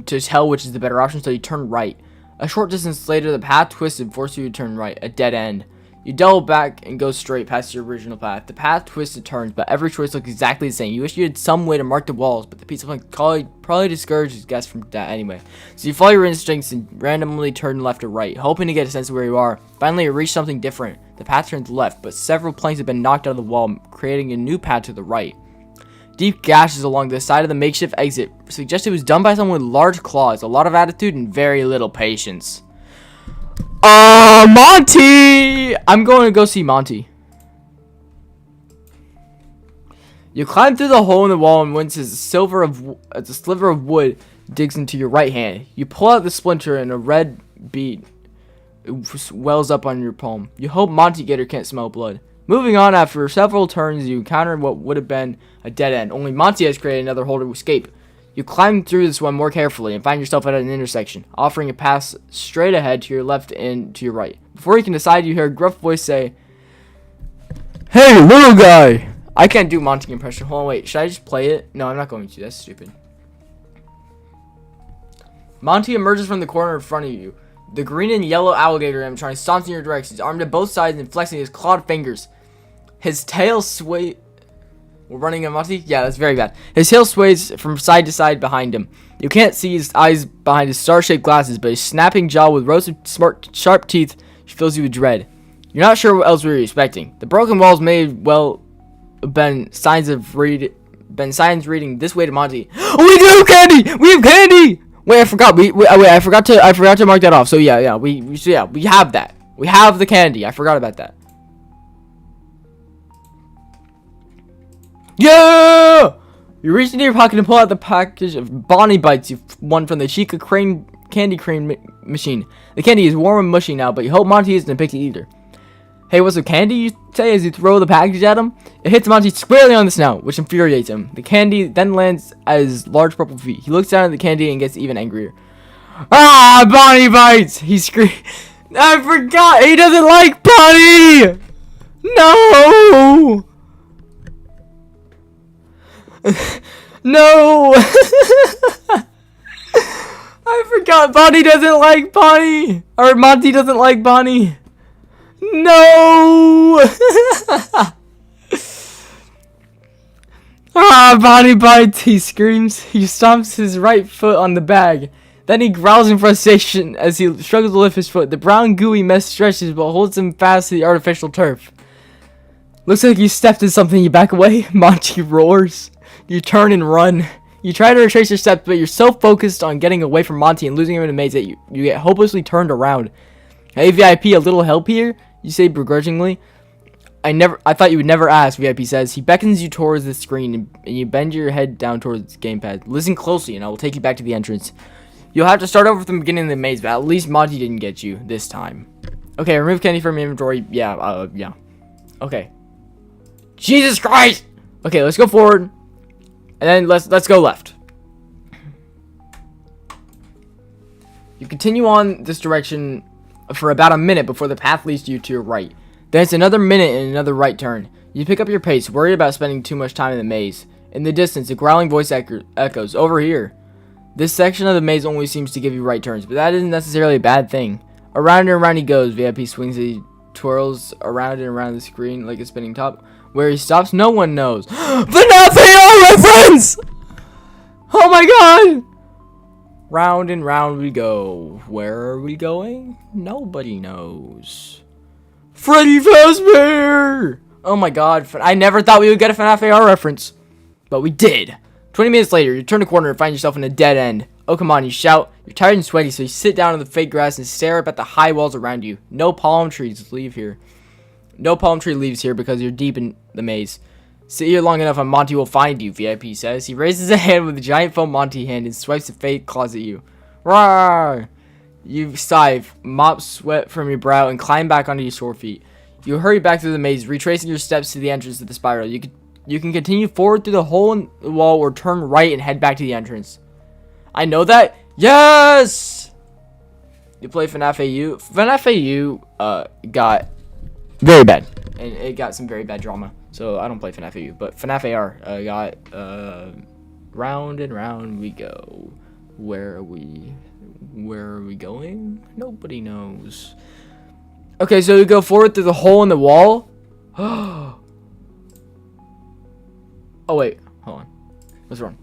to tell which is the better option, so you turn right. A short distance later, the path twists and forces you to turn right, a dead end. You double back and go straight past your original path. The path twists and turns, but every choice looks exactly the same. You wish you had some way to mark the walls, but the piece of plank probably discourages guests from that anyway. So you follow your instincts and randomly turn left or right, hoping to get a sense of where you are. Finally, you reach something different. The path turns left, but several planks have been knocked out of the wall, creating a new path to the right. Deep gashes along the side of the makeshift exit suggest it was done by someone with large claws, a lot of attitude, and very little patience. Monty! I'm going to go see Monty. You climb through the hole in the wall, and once a sliver of wood digs into your right hand. You pull out the splinter, and a red bead wells up on your palm. You hope Monty Gator can't smell blood. Moving on, after several turns, you encounter what would have been a dead end. Only Monty has created another hole to escape. You climb through this one more carefully and find yourself at an intersection, offering a path straight ahead to your left and to your right. Before you can decide, you hear a gruff voice say, "Hey, little guy!" I can't do Monty impression. Hold on, wait. Should I just play it? No, I'm not going to. That's stupid. Monty emerges from the corner in front of you. The green and yellow alligator trying to stomp in your direction. He's armed to both sides and flexing his clawed fingers. His tail We're running a Monty? Yeah, that's very bad. His heel sways from side to side behind him. You can't see his eyes behind his star-shaped glasses, but his snapping jaw with rows of smart, sharp teeth fills you with dread. You're not sure what else we were expecting. The broken walls may well have been signs reading this way to Monty. Oh, we do have candy! We have candy! Wait, I forgot. I forgot to mark that off. So yeah, we have that. We have the candy. I forgot about that. Yeah! You reach into your pocket and pull out the package of Bonnie Bites you won from the Chica candy cream machine. The candy is warm and mushy now, but you hope Monty isn't a picky eater. Hey, what's some candy, you say as you throw the package at him? It hits Monty squarely on the snout, which infuriates him. The candy then lands at his large purple feet. He looks down at the candy and gets even angrier. Ah, Bonnie Bites! He screams. I forgot! He doesn't like Bonnie! No! No! I forgot Bonnie doesn't like Bonnie! Or Monty doesn't like Bonnie! No! Ah, Bonnie Bites! He screams. He stomps his right foot on the bag. Then he growls in frustration as he struggles to lift his foot. The brown gooey mess stretches but holds him fast to the artificial turf. Looks like you stepped in something. You back away. Monty roars. You turn and run. You try to retrace your steps, but you're so focused on getting away from Monty and losing him in a maze that you get hopelessly turned around. Hey, VIP, a little help here? You say begrudgingly. I thought you would never ask, VIP says. He beckons you towards the screen, and you bend your head down towards the gamepad. Listen closely, and I will take you back to the entrance. You'll have to start over from the beginning of the maze, but at least Monty didn't get you this time. Okay, remove candy from your inventory. Yeah. Okay. Jesus Christ! Okay, let's go forward. And then let's go left. You continue on this direction for about a minute before the path leads you to your right. Then it's another minute and another right turn. You pick up your pace, worried about spending too much time in the maze. In the distance, a growling voice echoes, over here. This section of the maze only seems to give you right turns, but that isn't necessarily a bad thing. Around and around he goes. VIP swings as he twirls around and around the screen like a spinning top. Where he stops, no one knows. FNAF AR reference! Oh my god! Round and round we go. Where are we going? Nobody knows. Freddy Fazbear! Oh my god, I never thought we would get a FNAF AR reference. But we did. 20 minutes later, you turn a corner and find yourself in a dead end. Oh, come on, you shout. You're tired and sweaty, so you sit down on the fake grass and stare up at the high walls around you. No palm trees leave here. No palm tree leaves here because you're deep in the maze. Sit here long enough and Monty will find you, VIP says. He raises a hand with a giant foam Monty hand and swipes the fake claws at you. Roar! You sigh, mop sweat from your brow, and climb back onto your sore feet. You hurry back through the maze, retracing your steps to the entrance of the spiral. You can continue forward through the hole in the wall or turn right and head back to the entrance. I know that? Yes! You play FNAF AU? FNAF AU got very bad. And it got some very bad drama. So I don't play FNAF AU. But FNAF AR got round and round we go. Where are we going? Nobody knows. Okay, so we go forward through the hole in the wall. Oh wait, hold on. Let's run.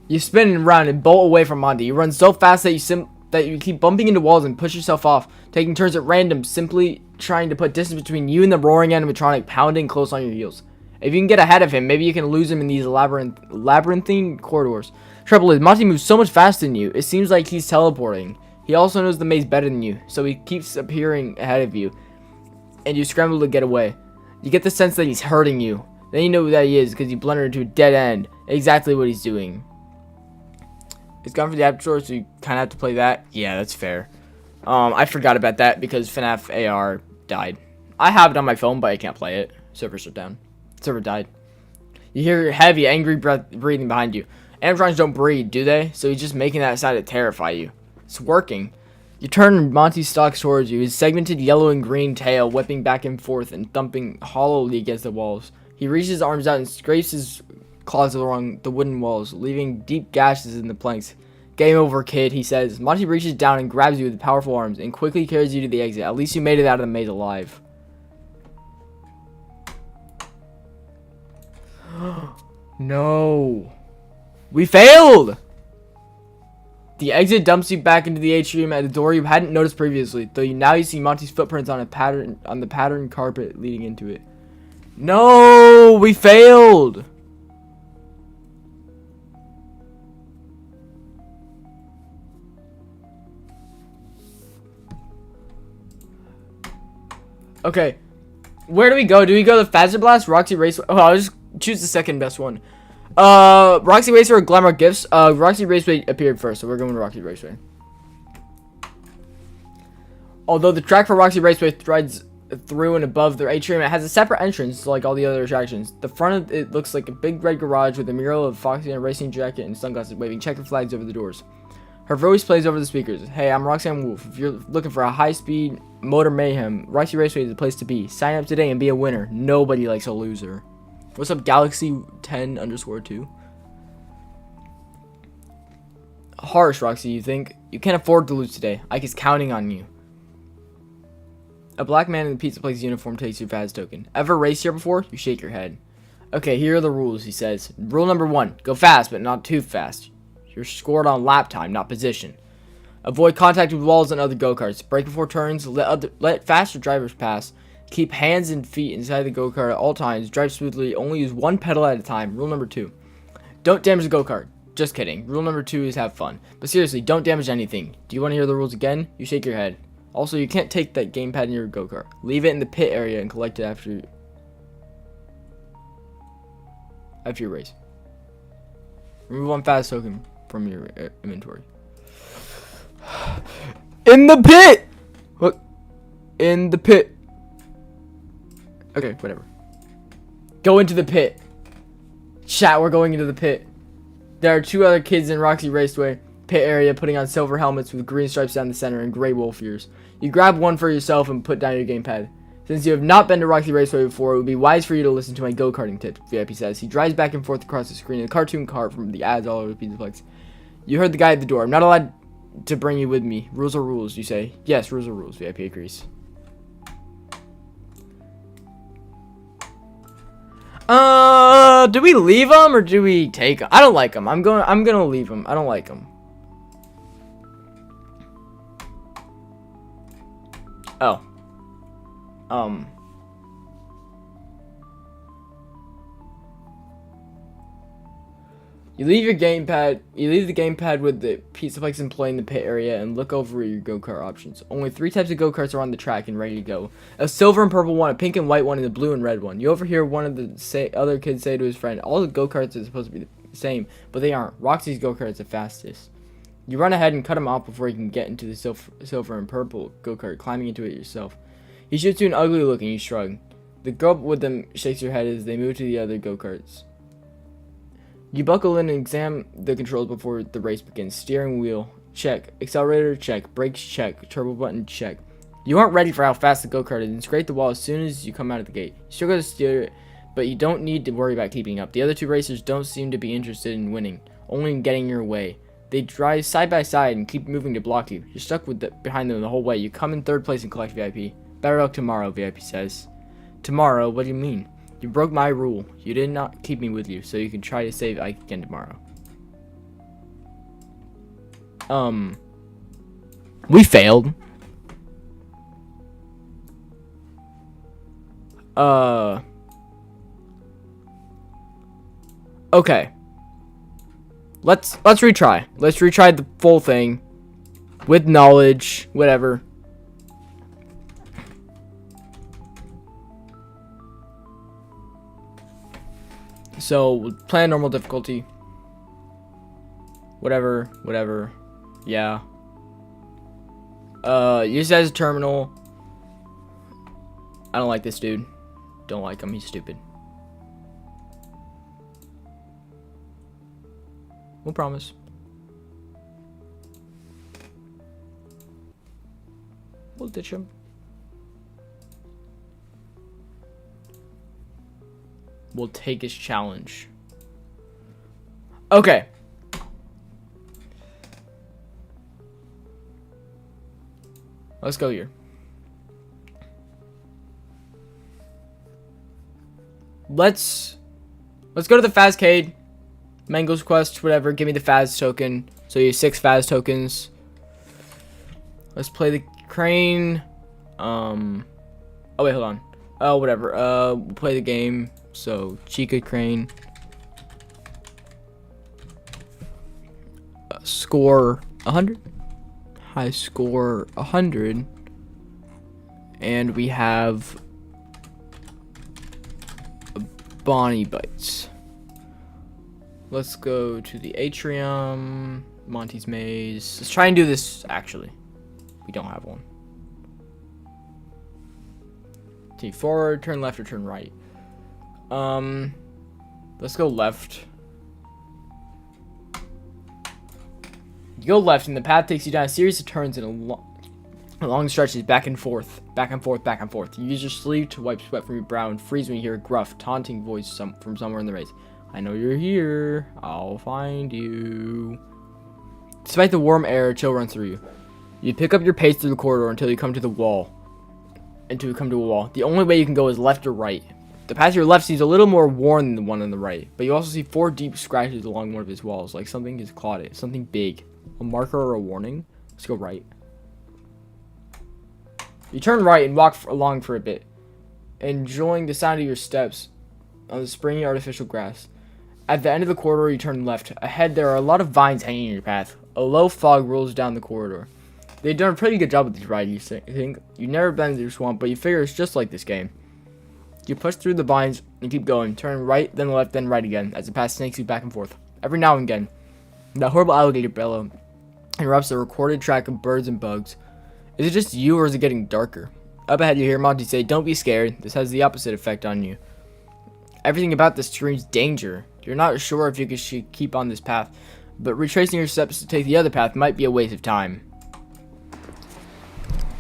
You spin around and bolt away from Monty. You run so fast that you keep bumping into walls and push yourself off, taking turns at random, simply trying to put distance between you and the roaring animatronic pounding close on your heels. If you can get ahead of him, maybe you can lose him in these labyrinthine corridors. Trouble is, Monty moves so much faster than you, it seems like he's teleporting. He also knows the maze better than you, so he keeps appearing ahead of you, and you scramble to get away. You get the sense that he's hurting you. Then you know who that he is because you blundered into a dead end. Exactly what he's doing. It's gone for the app store, so you kind of have to play that. Yeah, that's fair. I forgot about that because FNAF AR died. I have it on my phone, but I can't play it. Server shut down. Server died. You hear heavy, angry breathing behind you. Animatronics don't breathe, do they? So he's just making that sound to terrify you. It's working. You turn Monty stalks towards you, his segmented yellow and green tail whipping back and forth and thumping hollowly against the walls. He reaches his arms out and scrapes his claws along the wooden walls, leaving deep gashes in the planks. Game over, kid, he says. Monty reaches down and grabs you with powerful arms and quickly carries you to the exit. At least you made it out of the maze alive. No. We failed! The exit dumps you back into the atrium at the door you hadn't noticed previously, though now you see Monty's footprints on the patterned carpet leading into it. No, we failed. Okay, where do we go? Do we go to Fazer Blast, Roxy Raceway? Oh, I'll just choose the second best one. Roxy Raceway or Glamrock Gifts? Roxy Raceway appeared first, so we're going to Roxy Raceway. Although the track for Roxy Raceway threads through and above the atrium, it has a separate entrance like all the other attractions. The front of it looks like a big red garage with a mural of Foxy in a racing jacket and sunglasses waving checker flags over the doors. Her voice plays over the speakers. Hey, I'm Roxanne Wolf. If you're looking for a high-speed motor mayhem, Roxy Raceway is the place to be. Sign up today and be a winner. Nobody likes a loser. What's up, Galaxy10_2? Harsh, Roxy, you think? You can't afford to lose today. Ike is counting on you. A black man in the pizza place uniform takes your Faz token. Ever raced here before? You shake your head. Okay, here are the rules, he says. Rule number 1. Go fast, but not too fast. You're scored on lap time, not position. Avoid contact with walls and other go-karts. Brake before turns. Let faster drivers pass. Keep hands and feet inside the go-kart at all times. Drive smoothly. Only use one pedal at a time. Rule number 2. Don't damage the go-kart. Just kidding. Rule number 2 is have fun. But seriously, don't damage anything. Do you want to hear the rules again? You shake your head. Also, you can't take that gamepad in your go-kart. Leave it in the pit area and collect it after your race. Remove one fast token from your inventory. In the pit! What? In the pit. Okay, whatever. Go into the pit. Chat, we're going into the pit. There are 2 other kids in Roxy Raceway pit area putting on silver helmets with green stripes down the center and gray wolf ears. You grab one for yourself and put down your gamepad. Since you have not been to Roxy Raceway before, it would be wise for you to listen to my go-karting tips, VIP says. He drives back and forth across the screen in a cartoon cart from the ads all over the Pizzaplex. You heard the guy at the door. I'm not allowed to bring you with me. Rules are rules, you say. Yes, rules are rules, VIP agrees. Do we leave them or do we take them? I don't like them. I'm gonna leave them. I don't like them. Oh. You leave the gamepad with the Pizzaplex employee in the pit area and look over your go-kart options. Only 3 types of go-karts are on the track and ready to go. A silver and purple one, a pink and white one, and a blue and red one. You overhear one of the other kids say to his friend, all the go-karts are supposed to be the same, but they aren't. Roxy's go-kart is the fastest. You run ahead and cut him off before he can get into the silver and purple go-kart, climbing into it yourself. He shoots you an ugly look and you shrug. The girl with them shakes her head as they move to the other go-karts. You buckle in and examine the controls before the race begins. Steering wheel, check. Accelerator, check. Brakes, check. Turbo button, check. You aren't ready for how fast the go-kart is and scrape the wall as soon as you come out of the gate. You struggle to steer it, but you don't need to worry about keeping up. The other 2 racers don't seem to be interested in winning, only in getting your way. They drive side by side and keep moving to block you. You're stuck behind them the whole way. You come in 3rd place and collect VIP. Better luck tomorrow, VIP says. Tomorrow? What do you mean? You broke my rule. You did not keep me with you, so you can try to save Ike again tomorrow. We failed. Okay. Let's retry. Let's retry the full thing with knowledge, whatever. So, we'll play on normal difficulty. Whatever. Yeah. Use it as a terminal. I don't like this dude. Don't like him, he's stupid. We'll promise. We'll ditch him. We'll take his challenge. Okay. Let's go here. Let's Let's go to the Fazcade. Mango's quest, whatever. Give me the Faz token. So you have 6 Faz tokens. Let's play the crane. Oh wait, hold on. Oh, whatever. We'll play the game. So Chica crane. Score 100. High score 100. And we have Bonnie Bites. Let's go to the atrium. Monty's maze. Let's try and do this actually. We don't have one. T forward, turn left or turn right. Let's go left. You go left and the path takes you down a series of turns and long stretches back and forth, back and forth, back and forth. You use your sleeve to wipe sweat from your brow and freeze when you hear a gruff, taunting voice from somewhere in the maze. I know you're here. I'll find you. Despite the warm air, a chill runs through you. You pick up your pace through the corridor until you come to the wall. The only way you can go is left or right. The path to your left seems a little more worn than the one on the right, but you also see 4 deep scratches along one of his walls, like something has clawed it. Something big. A marker or a warning. Let's go right. You turn right and walk along for a bit, enjoying the sound of your steps on the springy artificial grass. At the end of the corridor, you turn left. Ahead, there are a lot of vines hanging in your path. A low fog rolls down the corridor. They've done a pretty good job with this ride, you think. You've never been through a swamp, but you figure it's just like this game. You push through the vines and keep going. Turn right, then left, then right again, as the path snakes you back and forth. Every now and again, that horrible alligator bellow interrupts the recorded track of birds and bugs. Is it just you, or is it getting darker? Up ahead, you hear Monty say, "Don't be scared. This has the opposite effect on you." Everything about this screams danger. You're not sure if you should keep on this path, but retracing your steps to take the other path might be a waste of time.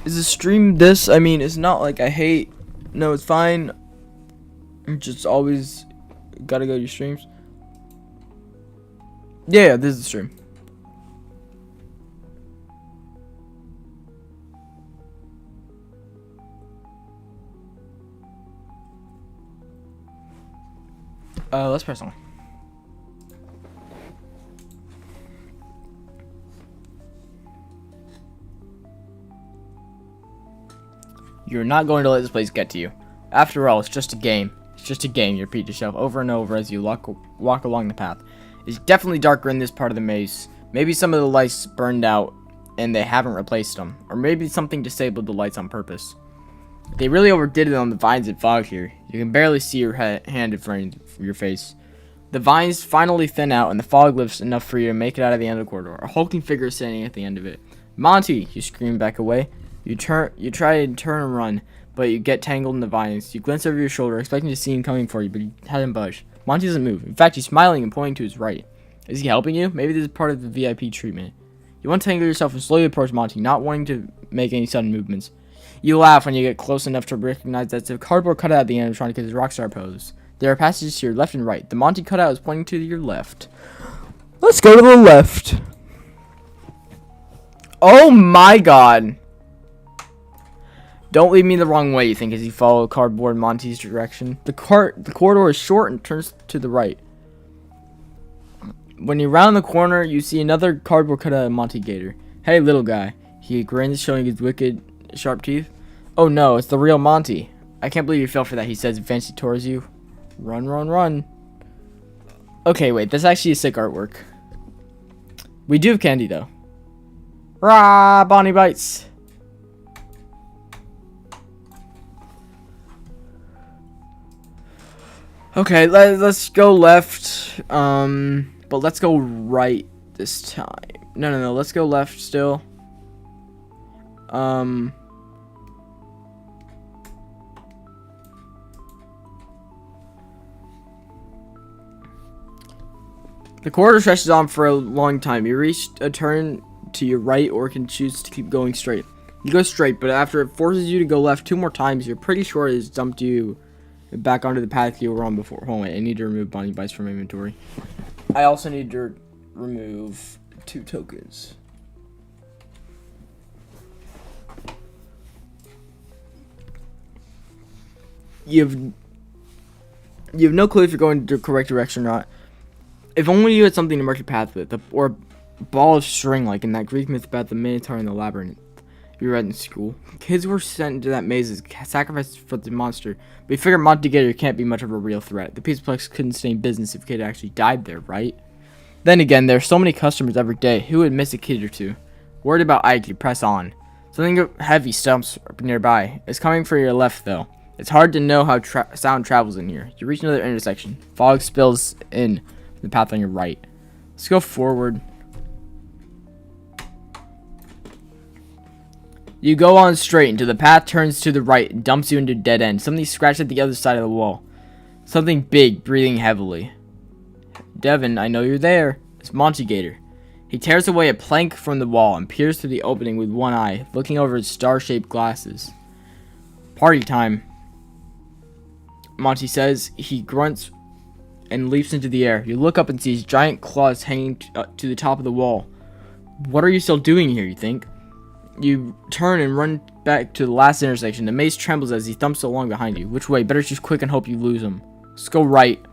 Is the stream this? I mean, it's not like I hate. No, it's fine. You just always gotta go to your streams. Yeah, this is the stream. Let's press on. You're not going to let this place get to you. After all, it's just a game. It's just a game, you repeat to yourself over and over as you walk along the path. It's definitely darker in this part of the maze. Maybe some of the lights burned out and they haven't replaced them. Or maybe something disabled the lights on purpose. They really overdid it on the vines and fog here. You can barely see your hand in front of your face. The vines finally thin out and the fog lifts enough for you to make it out of the end of the corridor. A hulking figure is standing at the end of it. "Monty!" You scream back away. You try and turn and run, but you get tangled in the vines. You glance over your shoulder, expecting to see him coming for you, but he hasn't budged. Monty doesn't move. In fact, he's smiling and pointing to his right. Is he helping you? Maybe this is part of the VIP treatment. You untangle yourself and slowly approach Monty, not wanting to make any sudden movements. You laugh when you get close enough to recognize that it's a cardboard cutout at the end of trying to get his rockstar pose. There are passages to your left and right. The Monty cutout is pointing to your left. Let's go to the left. Oh my god. Don't lead me the wrong way, you think, as you follow cardboard Monty's direction. The corridor is short and turns to the right. When you round the corner, you see another cardboard cutout of Monty Gator. "Hey, little guy." He grins, showing his wicked, sharp teeth. "Oh no, it's the real Monty. I can't believe you fell for that," he says, advancing towards you. Run, run, run. Okay, wait, that's actually a sick artwork. We do have candy, though. Rah, Bonnie Bites. Okay, let's go left. But let's go right this time. No, let's go left still. The corridor stretches on for a long time. You reach a turn to your right or can choose to keep going straight. You go straight, but after it forces you to go left 2 more times, you're pretty sure it has dumped you back onto the path you were on before. Hold on, wait, I need to remove Bonnie Bites from inventory. I also need to remove 2 tokens. You have no clue if you're going the correct direction or not. If only you had something to mark your path with, or a ball of string like in that Greek myth about the Minotaur and the Labyrinth you read in school. Kids were sent into that maze as sacrifices for the monster, but you figure Monty Gator can't be much of a real threat. The Pizza Plex couldn't stay in business if a kid actually died there, right? Then again, there are so many customers every day. Who would miss a kid or two? Worried about Ike, you press on. Something heavy stumps up nearby. It's coming for your left, though. It's hard to know how sound travels in here. You reach another intersection. Fog spills in the path on your right. Let's go forward. You go on straight until the path turns to the right and dumps you into a dead end. Something scratched at the other side of the wall. Something big, breathing heavily. Devin, I know you're there. It's Monty Gator. He tears away a plank from the wall and peers through the opening with one eye, looking over his star-shaped glasses. Party time, Monty says. He grunts and leaps into the air. You look up and see his giant claws hanging to the top of the wall. What are you still doing here, you think? You turn and run back to the last intersection. The maze trembles as he thumps along behind you. Which way? Better choose quick and hope you lose him. Let's go right.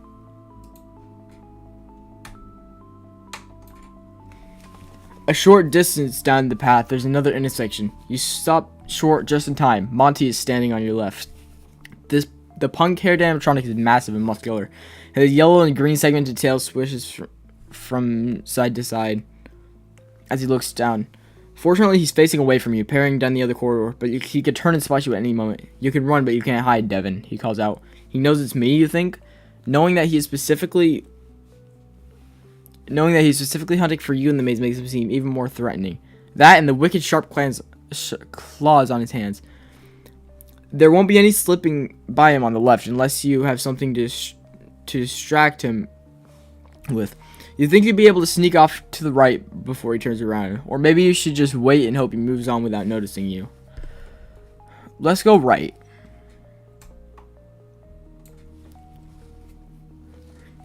A short distance down the path, there's another intersection. You stop short just in time. Monty is standing on your left. The punk hair animatronic is massive and muscular. His yellow and green segmented tail swishes from side to side as he looks down. Fortunately, he's facing away from you, peering down the other corridor, but he could turn and spot you at any moment. You can run, but you can't hide, Devin, he calls out. He knows it's me, you think? Knowing that he's specifically hunting for you in the maze makes him seem even more threatening. That and the wicked sharp claws on his hands. There won't be any slipping by him on the left unless you have something to distract him with. You think you'd be able to sneak off to the right before he turns around. Or maybe you should just wait and hope he moves on without noticing you. Let's go right.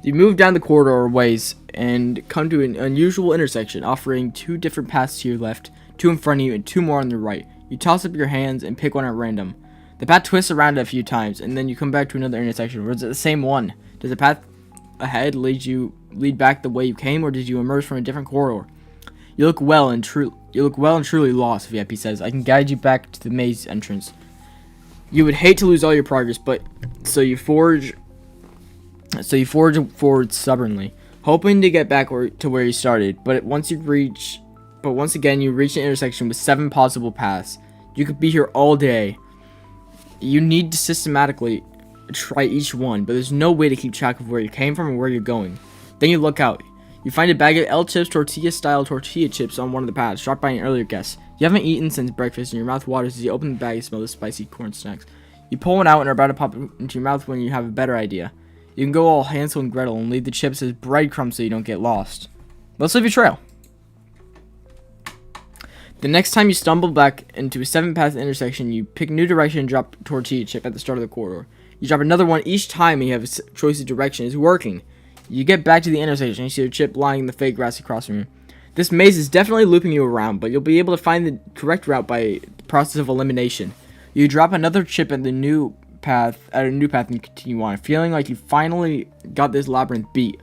You move down the corridor ways and come to an unusual intersection, offering two different paths to your left, two in front of you, and two more on the right. You toss up your hands and pick one at random. The path twists around a few times, and then you come back to another intersection. Or is it the same one? Does the path ahead lead back the way you came, or did you emerge from a different corridor? You look well and truly lost, VIP says. I can guide you back to the maze entrance. You would hate to lose all your progress, but so you forge forward stubbornly, hoping to get back to where you started. But once again you reach an intersection with 7 possible paths. You could be here all day. You need to systematically try each one, but there's no way to keep track of where you came from and where you're going. Then you look out. You find a bag of El Chips tortilla-style tortilla chips on one of the paths, dropped by an earlier guest. You haven't eaten since breakfast, and your mouth waters as you open the bag and smell the spicy corn snacks. You pull one out and are about to pop it into your mouth when you have a better idea. You can go all Hansel and Gretel and leave the chips as breadcrumbs so you don't get lost. Let's leave your trail. The next time you stumble back into a 7-path intersection, you pick a new direction and drop a tortilla chip at the start of the corridor. You drop another one each time and you have a choice of direction. It's working. You get back to the intersection and you see a chip lying in the fake grass across from you. This maze is definitely looping you around, but you'll be able to find the correct route by the process of elimination. You drop another chip at a new path and you continue on, feeling like you finally got this labyrinth beat.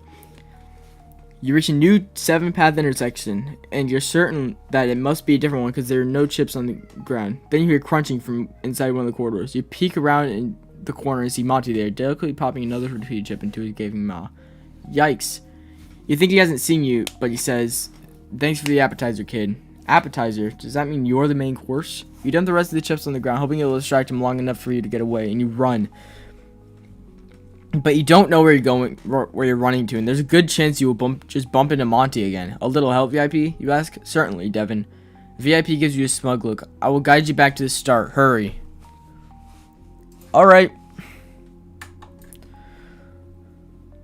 You reach a new 7-path intersection, and you're certain that it must be a different one because there are no chips on the ground. Then you hear crunching from inside one of the corridors. You peek around in the corner and see Monty there, delicately popping another tortilla chip into his gaping maw. Yikes. You think he hasn't seen you, but he says, "Thanks for the appetizer, kid." Appetizer? Does that mean you're the main course? You dump the rest of the chips on the ground, hoping it'll distract him long enough for you to get away, and you run. But you don't know where you're running to, and there's a good chance you will just bump into Monty again. A little help, VIP? You ask? Certainly, Devin. VIP gives you a smug look. I will guide you back to the start. Hurry. Alright.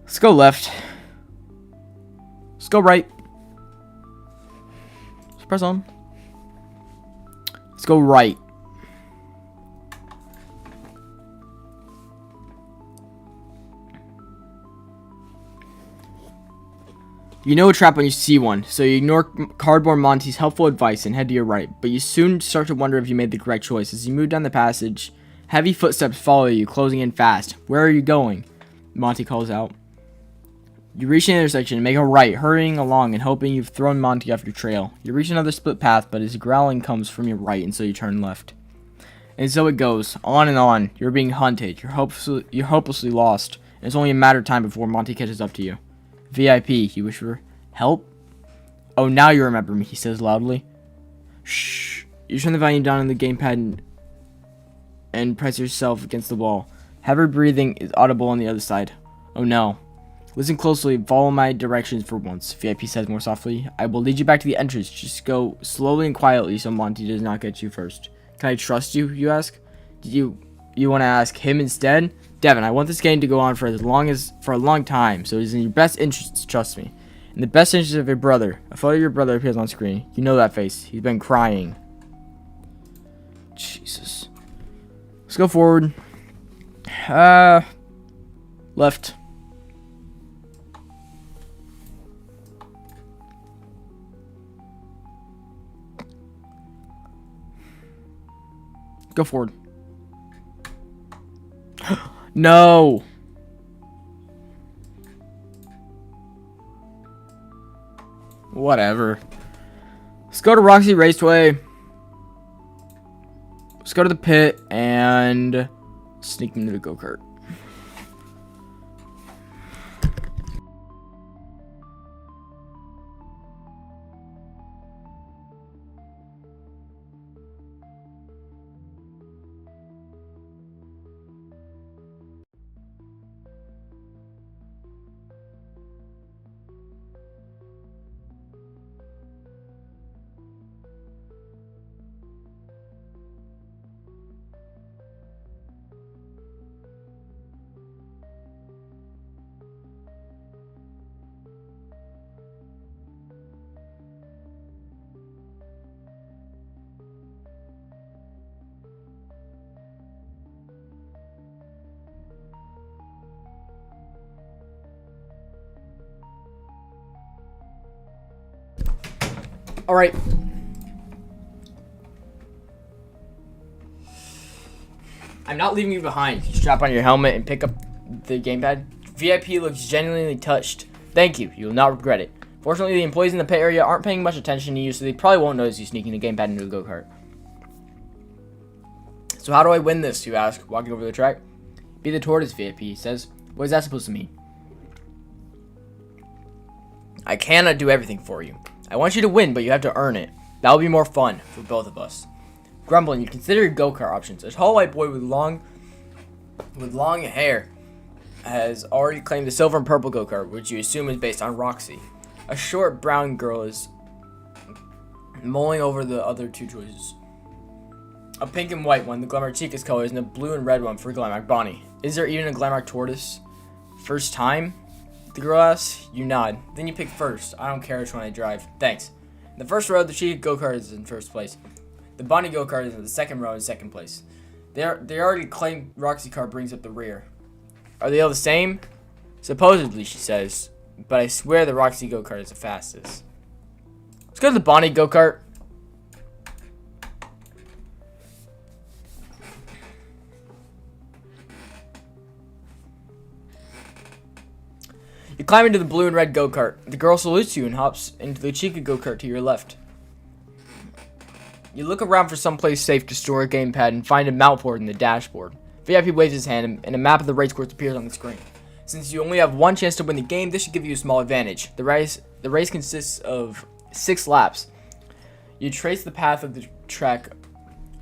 Let's go left. Let's go right. Let's press on. Let's go right. You know a trap when you see one, so you ignore Cardboard Monty's helpful advice and head to your right, but you soon start to wonder if you made the correct choice. As you move down the passage, heavy footsteps follow you, closing in fast. Where are you going? Monty calls out. You reach an intersection and make a right, hurrying along and hoping you've thrown Monty off your trail. You reach another split path, but his growling comes from your right, and so you turn left. And so it goes, on and on. You're being hunted. You're hopelessly lost. And it's only a matter of time before Monty catches up to you. VIP, you wish for help? Oh, now you remember me, he says loudly. Shh. You turn the volume down on the gamepad and press yourself against the wall. Heavy breathing is audible on the other side. Oh no. Listen closely, follow my directions for once, VIP says more softly. I will lead you back to the entrance. Just go slowly and quietly so Monty does not get you first. Can I trust you, you ask? Did you want to ask him instead? Devin, I want this game to go on for a long time, so it is in your best interest to trust me. In the best interest of your brother. A photo of your brother appears on screen. You know that face. He's been crying. Jesus. Let's go forward. Left. Go forward. No. Whatever. Let's go to Roxy Raceway. Let's go to the pit and sneak into the go-kart. All right. I'm not leaving you behind. Strap on your helmet and pick up the gamepad. VIP looks genuinely touched. Thank you. You will not regret it. Fortunately, the employees in the pit area aren't paying much attention to you, so they probably won't notice you sneaking the gamepad into the go-kart. So how do I win this, you ask, walking over the track? Be the tortoise, VIP says. What is that supposed to mean? I cannot do everything for you. I want you to win, but you have to earn it. That will be more fun for both of us. Grumbling, you consider your go-kart options. A tall white boy with long hair has already claimed the silver and purple go-kart, which you assume is based on Roxy. A short brown girl is mulling over the other two choices. A pink and white one, the Glamour Chica's colors, and a blue and red one for Glamour Bonnie. Is there even a Glamour Tortoise? First time? The girl asks. You nod. Then you pick first. I don't care which one I drive. Thanks. In the first row, the Chica go-kart is in first place. The Bonnie go-kart is in the second row in second place. They already claim Roxy car brings up the rear. Are they all the same? Supposedly, she says. But I swear the Roxy go-kart is the fastest. Let's go to the Bonnie go-kart. You climb into the blue and red go-kart. The girl salutes you and hops into the Chica go-kart to your left. You look around for someplace safe to store a gamepad and find a mount port in the dashboard. VIP waves his hand and a map of the race course appears on the screen. Since you only have one chance to win the game, this should give you a small advantage. The race consists of 6 laps. You trace the path of the track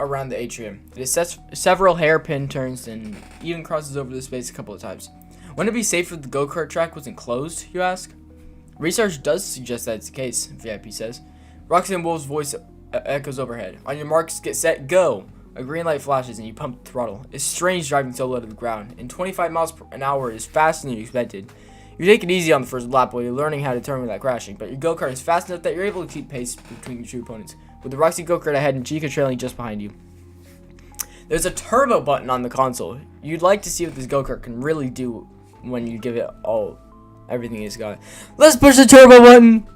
around the atrium. It has several hairpin turns and even crosses over the space a couple of times. Wouldn't it be safer if the go-kart track wasn't closed, you ask? Research does suggest that it's the case, VIP says. Roxy and Wolf's voice echoes overhead. On your marks, get set, go! A green light flashes and you pump the throttle. It's strange driving so low to the ground, and 25 miles an hour is faster than you expected. You take it easy on the first lap while you're learning how to turn without crashing, but your go-kart is fast enough that you're able to keep pace between your two opponents, with the Roxy go-kart ahead and Chica trailing just behind you. There's a turbo button on the console. You'd like to see what this go-kart can really do when you give it everything it's got. Let's push the turbo button!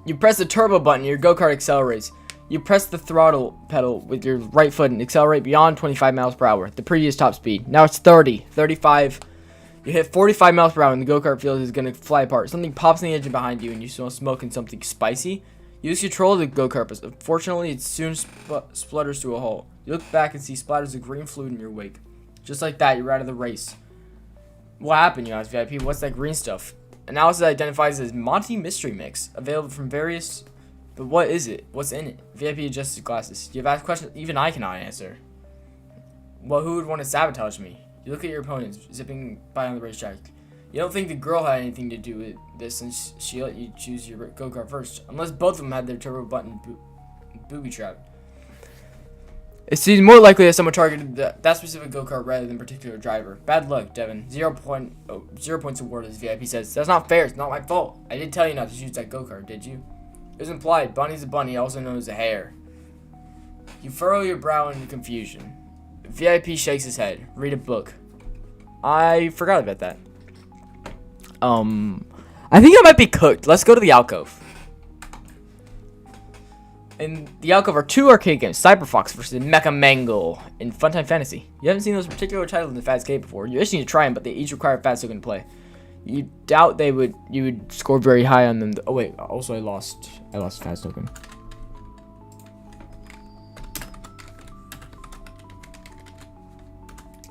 You press the turbo button, your go-kart accelerates. You press the throttle pedal with your right foot and accelerate beyond 25 miles per hour, the previous top speed. Now it's 30, 35. You hit 45 miles per hour and the go-kart feels is going to fly apart. Something pops in the engine behind you and you smell smoke and something spicy. You lose control of the go-kart, but unfortunately it soon splutters to a halt. You look back and see splatters of green fluid in your wake. Just like that, you're out of the race. What happened, you ask VIP? What's that green stuff? Analysis identifies it as Monty Mystery Mix, available from various... But what is it? What's in it? VIP adjusts his glasses. You've asked questions even I cannot answer. Well, who would want to sabotage me? You look at your opponents, zipping by on the racetrack. You don't think the girl had anything to do with this since she let you choose your go-kart first. Unless both of them had their turbo button booby trapped. It seems more likely that someone targeted that specific go-kart rather than particular driver. Bad luck, Devin. 0 points awarded, as VIP says. That's not fair. It's not my fault. I did tell you not to choose that go-kart, did you? It was implied. Bunny's a bunny, also known as a hare. You furrow your brow in confusion. VIP shakes his head. Read a book. I forgot about that. I think I might be cooked. Let's go to the alcove. In the alcove are 2 arcade games, Cyber Fox versus Mecha Mangle in Funtime Fantasy. You haven't seen those particular titles in the Fadscape before. You're itching to try them, but they each require Fads token to play. You doubt you would score very high on them. Oh wait, also I lost Fads token.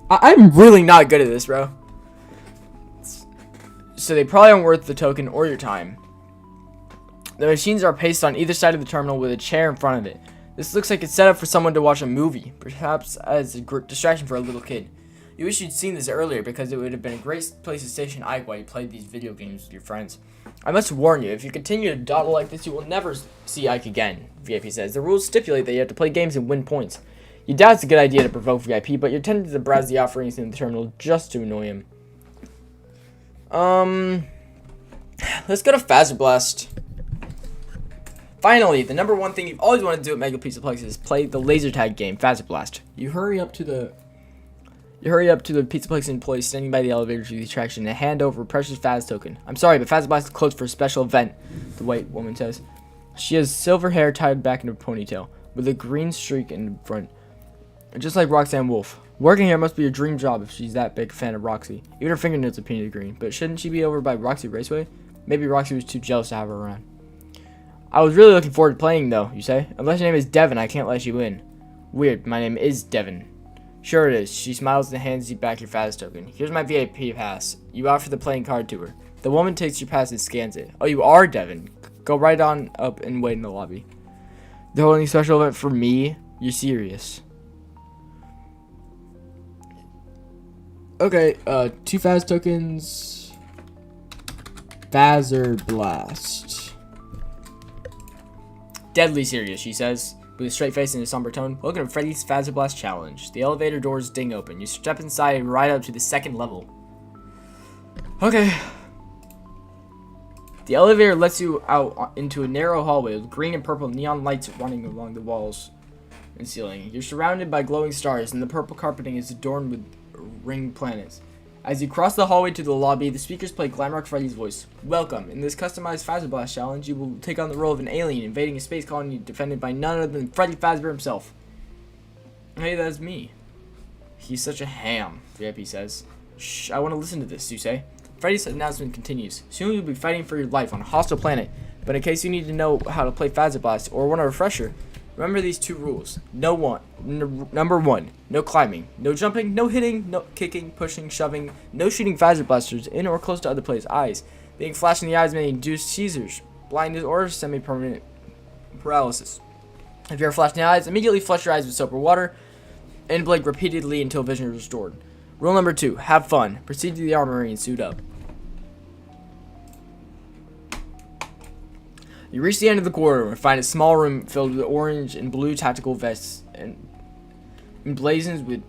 I'm really not good at this, bro. So they probably aren't worth the token or your time. The machines are pasted on either side of the terminal with a chair in front of it. This looks like it's set up for someone to watch a movie, perhaps as a distraction for a little kid. You wish you'd seen this earlier because it would have been a great place to station eye while you played these video games with your friends. I must warn you, if you continue to dawdle like this, you will never see Ike again, VIP says. The rules stipulate that you have to play games and win points. You doubt it's a good idea to provoke VIP, but you're tempted to browse the offerings in the terminal just to annoy him. Let's go to Fazer Blast. Finally, the number one thing you've always wanted to do at Mega Pizza Plex is play the laser tag game, Fazer Blast. You hurry up to the Pizza Plex employee standing by the elevator to the attraction and hand over a precious Faz token. I'm sorry, but Fazer Blast is closed for a special event, the white woman says. She has silver hair tied back in a ponytail, with a green streak in front. Just like Roxanne Wolf. Working here must be a dream job if she's that big a fan of Roxy. Even her fingernails are painted green. But shouldn't she be over by Roxy Raceway? Maybe Roxy was too jealous to have her around. I was really looking forward to playing, though, you say? Unless your name is Devin, I can't let you in. Weird, my name is Devin. Sure it is. She smiles and hands you back your Faz token. Here's my VIP pass. You offer the playing card to her. The woman takes your pass and scans it. Oh, you are Devin. Go right on up and wait in the lobby. They're holding a special event for me? You're serious. Okay, 2 Faz tokens. Fazer Blast. Deadly serious, she says, with a straight face and a somber tone. Welcome to Freddy's Fazer Blast Challenge. The elevator doors ding open. You step inside and ride up to the 2nd level. Okay. The elevator lets you out into a narrow hallway with green and purple neon lights running along the walls and ceiling. You're surrounded by glowing stars, and the purple carpeting is adorned with ring planets. As you cross the hallway to the lobby, the speakers play Glamrock Freddy's voice. Welcome. In this customized Fazer Blast challenge, you will take on the role of an alien invading a space colony defended by none other than Freddy Fazbear himself. Hey, that's me. He's such a ham, VIP says. Shh, I want to listen to this, you say. Freddy's announcement continues. Soon you'll be fighting for your life on a hostile planet, but in case you need to know how to play Fazer Blast or want a refresher, remember these 2 rules. Number 1, no climbing, no jumping, no hitting, no kicking, pushing, shoving, no shooting Fazer Blasters in or close to other players' eyes. Being flashed in the eyes may induce seizures, blindness, or semi-permanent paralysis. If you are flashed in the eyes, immediately flush your eyes with soap or water and blink repeatedly until vision is restored. Rule number 2, have fun. Proceed to the armory and suit up. You reach the end of the corridor and find a small room filled with orange and blue tactical vests and emblazoned with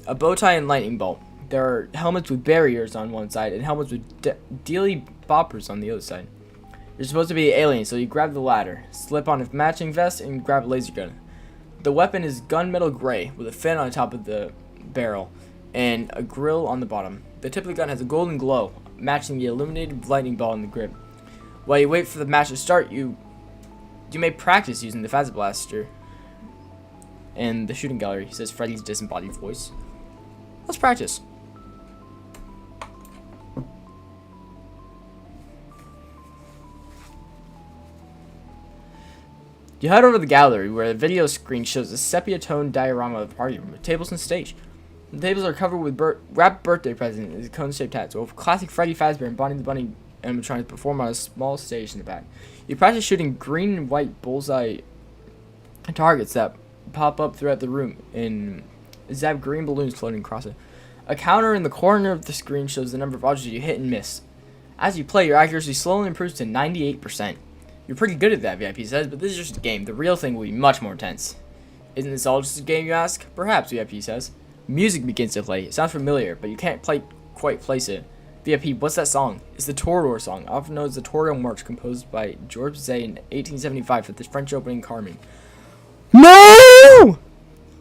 a bow tie and lightning bolt. There are helmets with barriers on one side and helmets with dealy boppers on the other side. You're supposed to be an alien, so you grab the ladder, slip on a matching vest, and grab a laser gun. The weapon is gunmetal gray with a fin on top of the barrel and a grill on the bottom. The tip of the gun has a golden glow, matching the illuminated lightning ball in the grip. While you wait for the match to start, you You may practice using the Phasma Blaster in the shooting gallery, says Freddy's disembodied voice. Let's practice. You head over to the gallery where the video screen shows a sepia-toned diorama of the party room with tables and stage. The tables are covered with wrapped birthday presents and cone-shaped hats, with classic Freddy Fazbear and Bonnie the Bunny animatronics perform on a small stage in the back. You practice shooting green and white bullseye targets that pop up throughout the room and zap green balloons floating across it. A counter in the corner of the screen shows the number of objects you hit and miss. As you play, your accuracy slowly improves to 98%. You're pretty good at that, VIP says, but this is just a game. The real thing will be much more intense. Isn't this all just a game, you ask? Perhaps, VIP says. Music begins to play. It sounds familiar, but you can't quite place it. VIP, what's that song? It's the Toreador song, often known as the Toreador March, composed by Georges Bizet in 1875 for the French opening Carmen. No!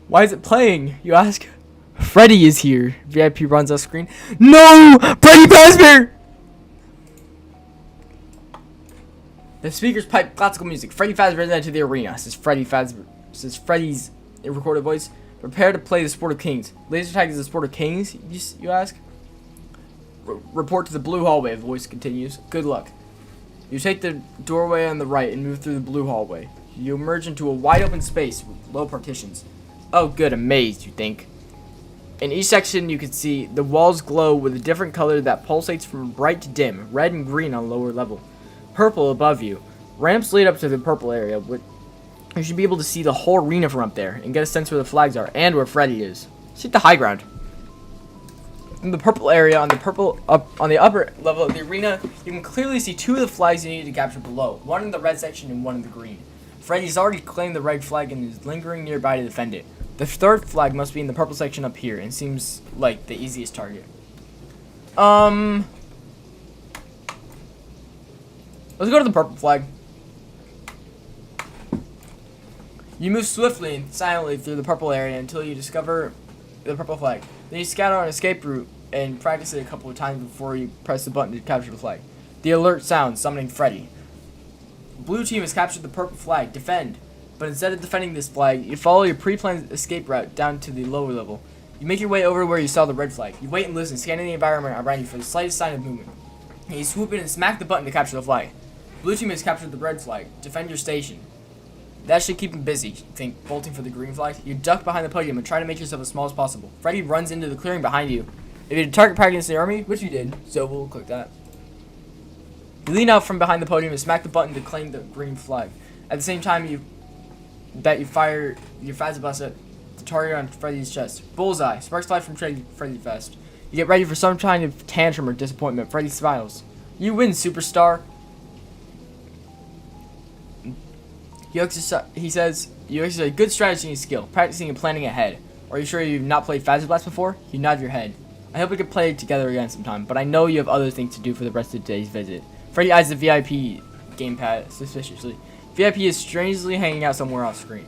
Why is it playing, you ask? Freddy is here. VIP runs off screen. No! Freddy Fazbear! The speakers pipe classical music. Freddy Fazbear entered the arena, says Freddy's recorded voice. Prepare to play the Sport of Kings. Laser tag is the Sport of Kings, you ask? Report to the blue hallway, the voice continues. Good luck. You take the doorway on the right and move through the blue hallway. You emerge into a wide open space with low partitions. Oh good, a maze, you think. In each section you can see the walls glow with a different color that pulsates from bright to dim, red and green on lower level. Purple above you. Ramps lead up to the purple area, but you should be able to see the whole arena from up there and get a sense where the flags are and where Freddy is. Seek the high ground. In the purple area, on the upper level of the arena, you can clearly see two of the flags you need to capture below. One in the red section and one in the green. Freddy's already claimed the red flag and is lingering nearby to defend it. The third flag must be in the purple section up here and seems like the easiest target. Let's go to the purple flag. You move swiftly and silently through the purple area until you discover the purple flag. Then you scout out an escape route and practice it a couple of times before you press the button to capture the flag. The alert sounds, summoning Freddy. Blue team has captured the purple flag. Defend. But instead of defending this flag, you follow your pre-planned escape route down to the lower level. You make your way over where you saw the red flag. You wait and listen, scanning the environment around you for the slightest sign of movement. And you swoop in and smack the button to capture the flag. Blue team has captured the red flag. Defend your station. That should keep him busy, think, bolting for the green flag. You duck behind the podium and try to make yourself as small as possible. Freddy runs into the clearing behind you. If you did target practice in the army, which you did, so we'll click that. You lean out from behind the podium and smack the button to claim the green flag. At the same time, you fire your Phasma Blaster at the target on Freddy's chest. Bullseye. Sparks fly from Freddy Fest. You get ready for some kind of tantrum or disappointment. Freddy smiles. You win, superstar. He says, you exercise good strategy and skill, practicing and planning ahead. Are you sure you've not played Phasma Blast before? You nod your head. I hope we can play together again sometime, but I know you have other things to do for the rest of today's visit. Freddy eyes the VIP gamepad suspiciously. VIP is strangely hanging out somewhere off screen.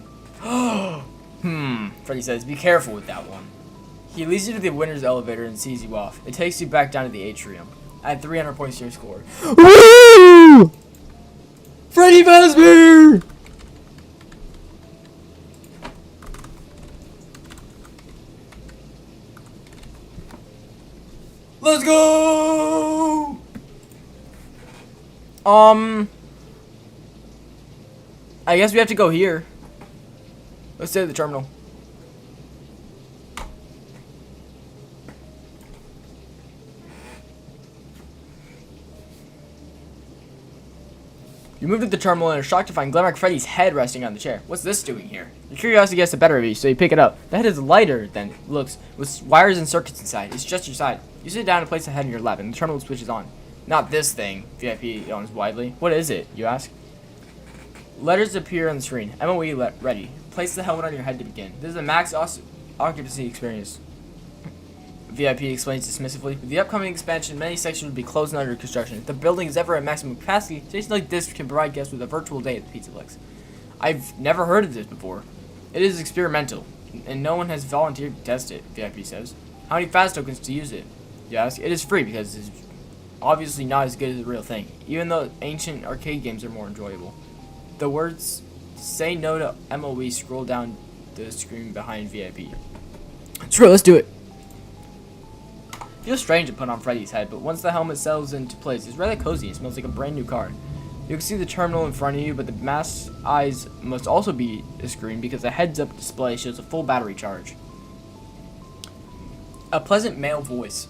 Freddy says, be careful with that one. He leads you to the winner's elevator and sees you off. It takes you back down to the atrium. Add 300 points to your score. Woo! Freddy Fazbear! Let's go! I guess we have to go here. Let's stay at the terminal. You move to the terminal and are shocked to find Glamrock Freddy's head resting on the chair. What's this doing here? Your curiosity gets the better of you, so you pick it up. The head is lighter than it looks, with wires and circuits inside. It's just your side. You sit down and place the head in your lap, and the terminal switches on. Not this thing, VIP yawns widely. What is it, you ask? Letters appear on the screen. MOE ready. Place the helmet on your head to begin. This is a max occupancy experience. VIP explains dismissively. With the upcoming expansion, many sections will be closed and under construction. If the building is ever at maximum capacity, stations like this can provide guests with a virtual day at the Pizzaplex. I've never heard of this before. It is experimental, and no one has volunteered to test it, VIP says. How many fast tokens to use it? You ask. It is free because it is obviously not as good as the real thing, even though ancient arcade games are more enjoyable. The words "Say no to MOE" scroll down the screen behind VIP. Screw it, let's do it. Feels strange to put on Freddy's head, but once the helmet settles into place, it's rather cozy and smells like a brand new car. You can see the terminal in front of you, but the mask's eyes must also be a screen because the heads-up display shows a full battery charge. A pleasant male voice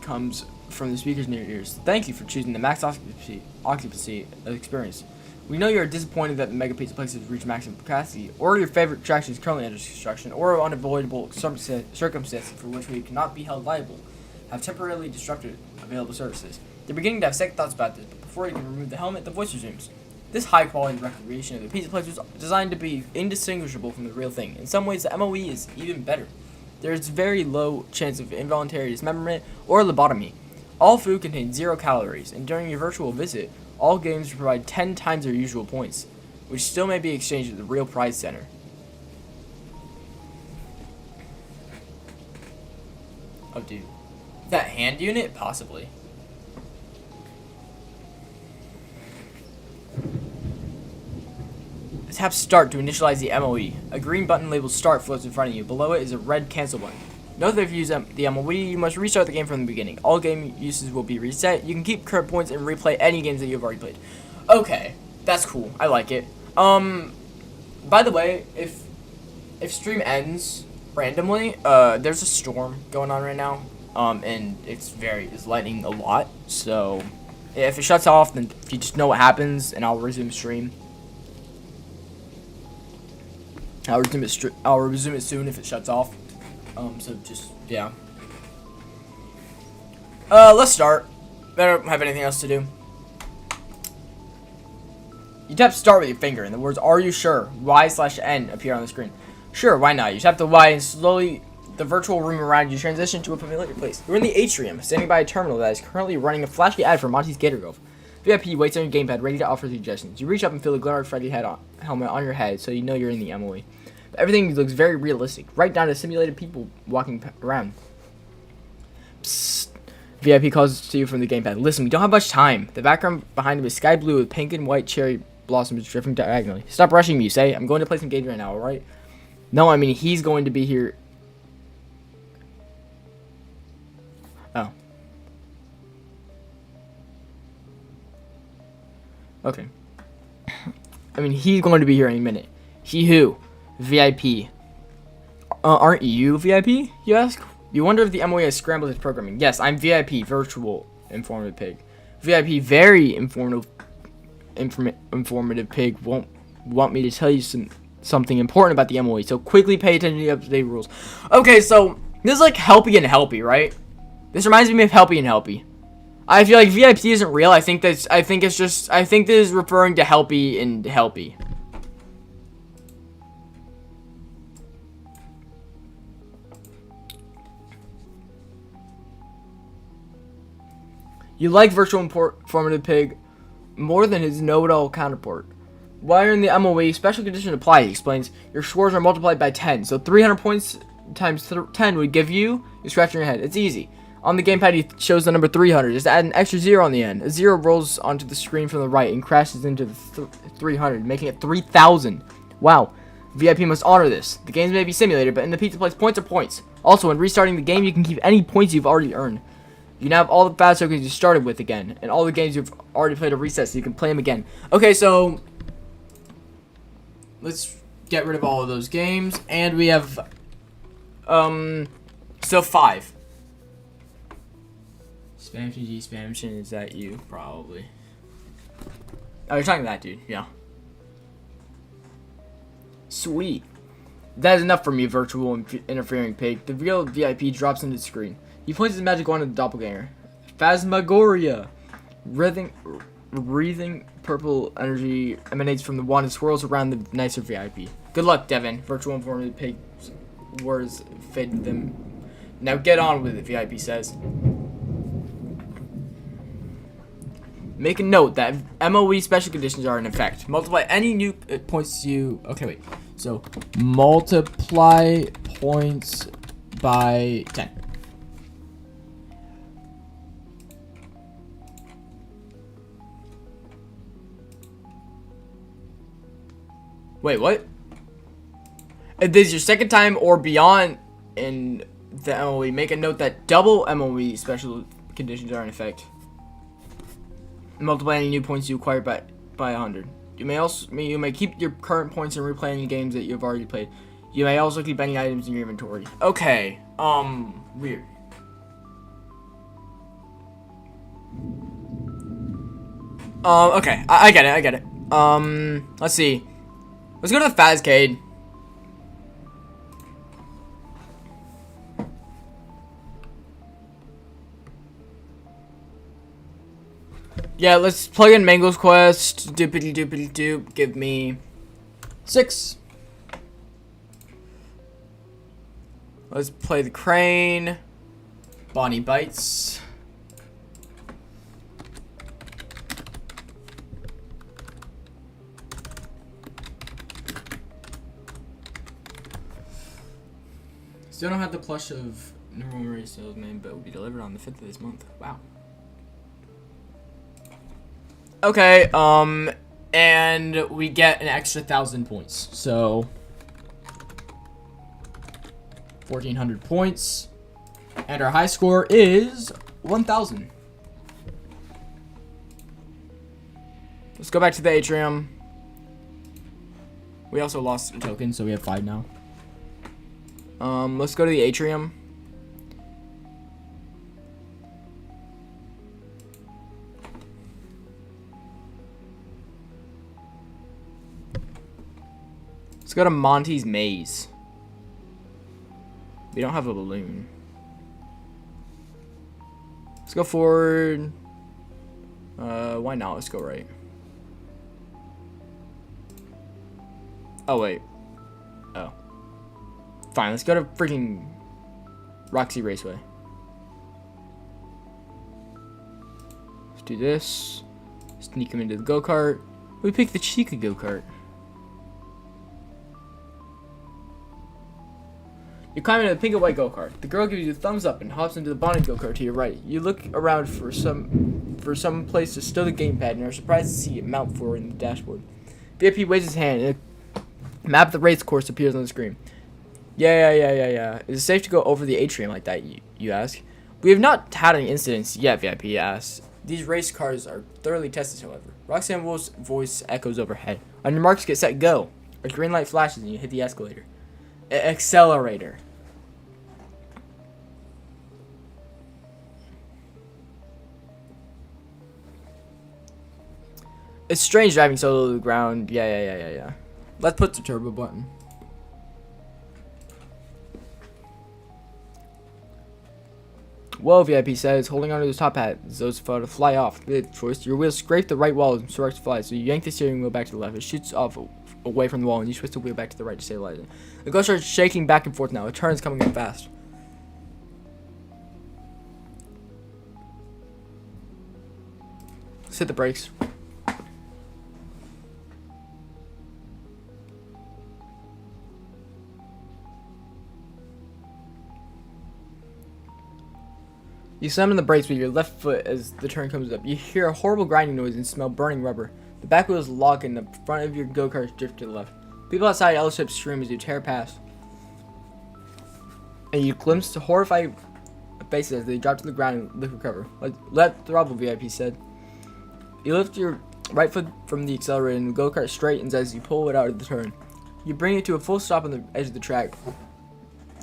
comes from the speakers near your ears. Thank you for choosing the max occupancy experience. We know you are disappointed that the Mega Pizza Place has reached maximum capacity, or your favorite attraction is currently under construction, or unavoidable circumstances for which we cannot be held liable have temporarily disrupted available services. They're beginning to have second thoughts about this, but before you can remove the helmet, the voice resumes. This high-quality recreation of the pizza place was designed to be indistinguishable from the real thing. In some ways, the MOE is even better. There is very low chance of involuntary dismemberment or lobotomy. All food contains 0 calories, and during your virtual visit, all games provide 10 times their usual points, which still may be exchanged at the real prize center. Oh, dude. That hand unit? Possibly. Tap start to initialize the MOE. A green button labeled start floats in front of you. Below it is a red cancel button. Note that if you use the MOE, you must restart the game from the beginning. All game uses will be reset. You can keep current points and replay any games that you've already played. Okay, that's cool. I like it. By the way, if stream ends randomly, there's a storm going on right now. And it's lightning a lot. So if it shuts off, then you just know what happens, and I'll resume stream. I'll resume it soon if it shuts off. So just, yeah. Let's start. I don't have anything else to do. You tap start with your finger, and the words "Are you sure?" Y/N appear on the screen. Sure, why not? You tap the Y, and slowly the virtual room around you transitions to a familiar place. You're in the atrium, standing by a terminal that is currently running a flashy ad for Monty's Gator Grove. VIP waits on your gamepad, ready to offer suggestions. You reach up and feel the Glamrock Freddy helmet on your head, so you know you're in the MOE. But everything looks very realistic, right down to simulated people walking around. Psst. VIP calls to you from the gamepad. Listen, we don't have much time. The background behind him is sky blue with pink and white cherry blossoms drifting diagonally. Stop rushing me, you say. I'm going to play some games right now, alright? No, I mean, he's going to be here. Oh. Okay. I mean, he's going to be here any minute. He who? VIP. Aren't you VIP, you ask? You wonder if the MOE has scrambled his programming. Yes, I'm VIP, virtual informative pig. VIP, very informative pig, won't want me to tell you something important about the MOE, so quickly pay attention to the up-to-date rules. Okay, so this is like Helpy and Helpy, right? This reminds me of Helpy and Helpy. I feel like VIP isn't real. I think this is referring to Helpy and Helpy. You like virtual informative pig more than his know-it-all counterpart. While you're in the MOE, special condition apply, he explains. Your scores are multiplied by 10, so 300 points times 10 would give you, you're scratching your head. It's easy. On the gamepad, he shows the number 300. Just add an extra 0 on the end. A 0 rolls onto the screen from the right and crashes into the 300, making it 3,000. Wow. VIP must honor this. The games may be simulated, but in the pizza place, points are points. Also, when restarting the game, you can keep any points you've already earned. You now have all the fast tokens you started with again, and all the games you've already played are reset, so you can play them again. Okay, so let's get rid of all of those games, and we have so 5. Spam TG, spam chin, is that you? Probably. Oh, you're talking to that dude, yeah. Sweet. That is enough for me, virtual interfering pig. The real VIP drops into the screen. He points his magic wand at the doppelganger. Phasmagoria. Breathing purple energy emanates from the wand and swirls around the nicer VIP. Good luck, Devin. Virtual informative pig's words fade to them. Now get on with it, VIP says. Make a note that MOE special conditions are in effect. Multiply any new points you... Okay, wait. So, multiply points by 10. Wait, what? If this is your second time or beyond in the MOE, make a note that double MOE special conditions are in effect. Multiply any new points you acquire by 100. You may keep your current points and replay any games that you've already played. You may also keep any items in your inventory. Okay. Weird. Okay. I get it. Let's see. Let's go to the Fazcade. Yeah, let's plug in Mango's Quest. Doopity doopity doop. Give me 6. Let's play the crane. Bonnie Bites. Still don't have the plush of normal race salesman, but will be delivered on the 5th of this month. Wow. Okay, and we get an extra 1,000 points. So 1,400 points, and our high score is 1,000. Let's go back to the atrium. We also lost a token, so we have 5 now. Let's go to the atrium. Let's go to Monty's Maze. We don't have a balloon. Let's go forward. Why not? Let's go right. Oh, wait. Oh. Fine, let's go to freaking Roxy Raceway. Let's do this. Sneak him into the go-kart. We picked the Chica go-kart. You climb into the pink and white go-kart. The girl gives you a thumbs up and hops into the Bonnie go-kart to your right. You look around for some place to stow the gamepad and are surprised to see it mount forward in the dashboard. VIP waves his hand and a map of the race course appears on the screen. Yeah. Is it safe to go over the atrium like that, you ask? We have not had any incidents yet, VIP asks. These race cars are thoroughly tested, however. Roxanne Wolf's voice echoes overhead. On your marks, get set, go. A green light flashes and you hit the escalator. Accelerator. It's strange driving solo to the ground. Yeah. Let's put the turbo button. Whoa, VIP says, holding onto the top hat, those about to fly off. Good choice. Your wheels scrape the right wall and start to fly, so you yank the steering wheel back to the left. It shoots off away from the wall, and you twist the wheel back to the right to stabilize it. The car starts shaking back and forth now. It turns coming up fast. Let's hit the brakes. You slam on the brakes with your left foot as the turn comes up. You hear a horrible grinding noise and smell burning rubber. The back wheels lock and the front of your go-kart drift to the left. People outside L-shapes scream as you tear past. And you glimpse the horrified faces as they drop to the ground and liquid cover. Let throttle, VIP said. You lift your right foot from the accelerator and the go-kart straightens as you pull it out of the turn. You bring it to a full stop on the edge of the track.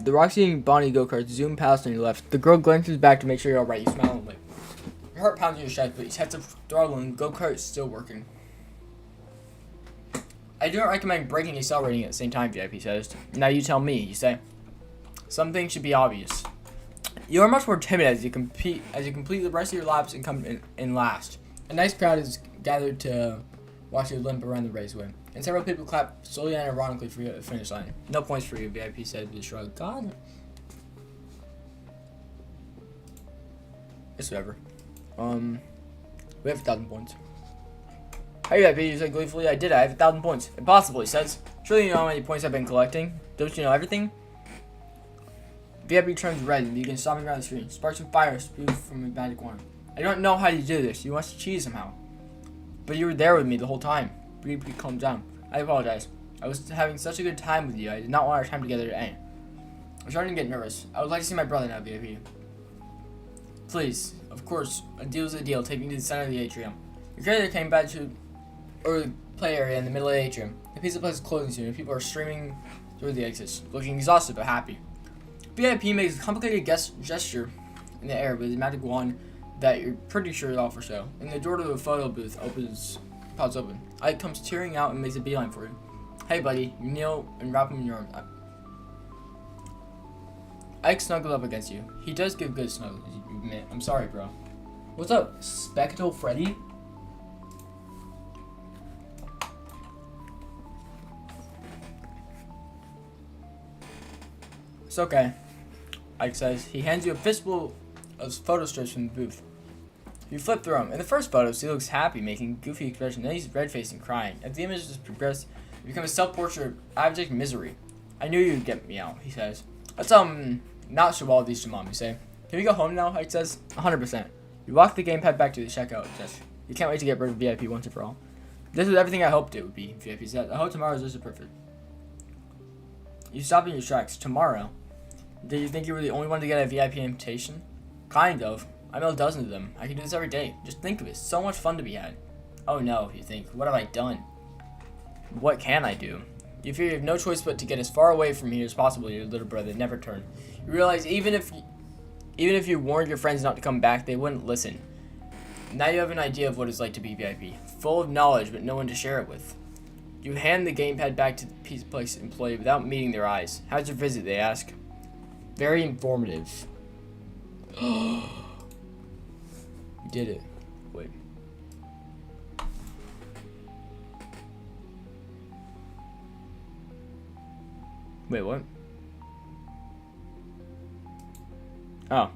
The Roxy and Bonnie go-karts zoom past on your left. The girl glances back to make sure you're alright. You smile and wave. Your heart pounds in your chest, but you set the throttle and the go-kart is still working. I do not recommend braking and accelerating at the same time, VIP says. Now you tell me, you say. Some things should be obvious. You are much more timid as you complete the rest of your laps and come in last. A nice crowd is gathered to watch you limp around the raceway. And several people clap slowly and ironically for you at the finish line. No points for you, VIP said with a shrug. God. It's whatever. We have 1,000 points. Hey, VIP, you said gleefully. I did. I have 1,000 points. Impossible, he says. Surely you know how many points I've been collecting. Don't you know everything? VIP turns red and begins stomping around the screen. Sparks of fire spew from a magic wand. I don't know how you do this. You must cheat somehow. But you were there with me the whole time. Please calm down. I apologize. I was having such a good time with you. I did not want our time together to end. I'm starting to get nervous. I would like to see my brother now, VIP. Please, of course, a deal is a deal. Take me to the center of the atrium. Your character came back to the play area in the middle of the atrium. The pizza place is closing soon, and people are streaming through the exits, looking exhausted but happy. VIP makes a complicated gesture in the air with a magic wand that you're pretty sure is all for show. And the door to the photo booth pops open. Ike comes tearing out and makes a beeline for you. Hey, buddy. You kneel and wrap him in your arms. Ike snuggled up against you. He does give good snuggles, you admit. I'm sorry, bro. What's up, Spectral Freddy? It's okay, Ike says. He hands you a fistful of photo strips from the booth. You flip through them. In the first photos, he looks happy, making goofy expressions. Then he's red-faced and crying. As the images progress, you become a self-portrait of abject misery. I knew you'd get me out, he says. Let's, not show all these to Mom, you say. Can we go home now, Ike says. 100%. You walk the gamepad back to the checkout desk. You can't wait to get rid of VIP once and for all. This is everything I hoped it would be, VIP said. I hope tomorrow is just perfect. You stop in your tracks. Tomorrow? Did you think you were the only one to get a VIP invitation? Kind of. I mail dozens of them. I can do this every day. Just think of it. So much fun to be had. Oh no, you think. What have I done? What can I do? You fear you have no choice but to get as far away from here as possible, your little brother. Never turn. You realize even if you warned your friends not to come back, they wouldn't listen. Now you have an idea of what it's like to be VIP. Full of knowledge, but no one to share it with. You hand the gamepad back to the pizza place employee without meeting their eyes. How's your visit, they ask. Very informative. You did it. Wait. Wait, what? Oh.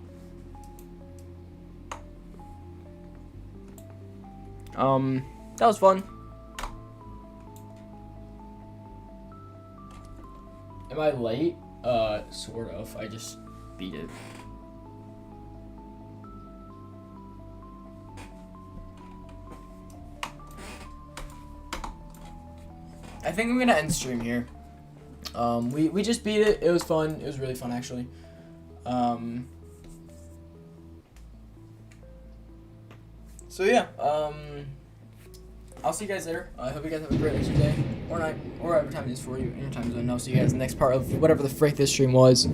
That was fun. Am I late? Sort of. I just beat it. I think I'm gonna end stream here. We just beat it. It was fun. It was really fun, actually. So yeah. I'll see you guys later. I hope you guys have a great rest of your day or night or whatever time it is for you in your time zone. I'll see you guys in the next part of whatever the frick this stream was.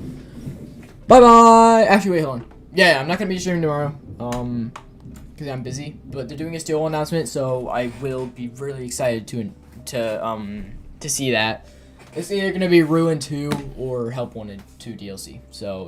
Bye bye. Actually, wait, hold on. Yeah, I'm not gonna be streaming tomorrow. Because I'm busy. But they're doing a Steel announcement, so I will be really excited to see that. It's either gonna be Ruin 2 or Help 1 and 2 DLC. So.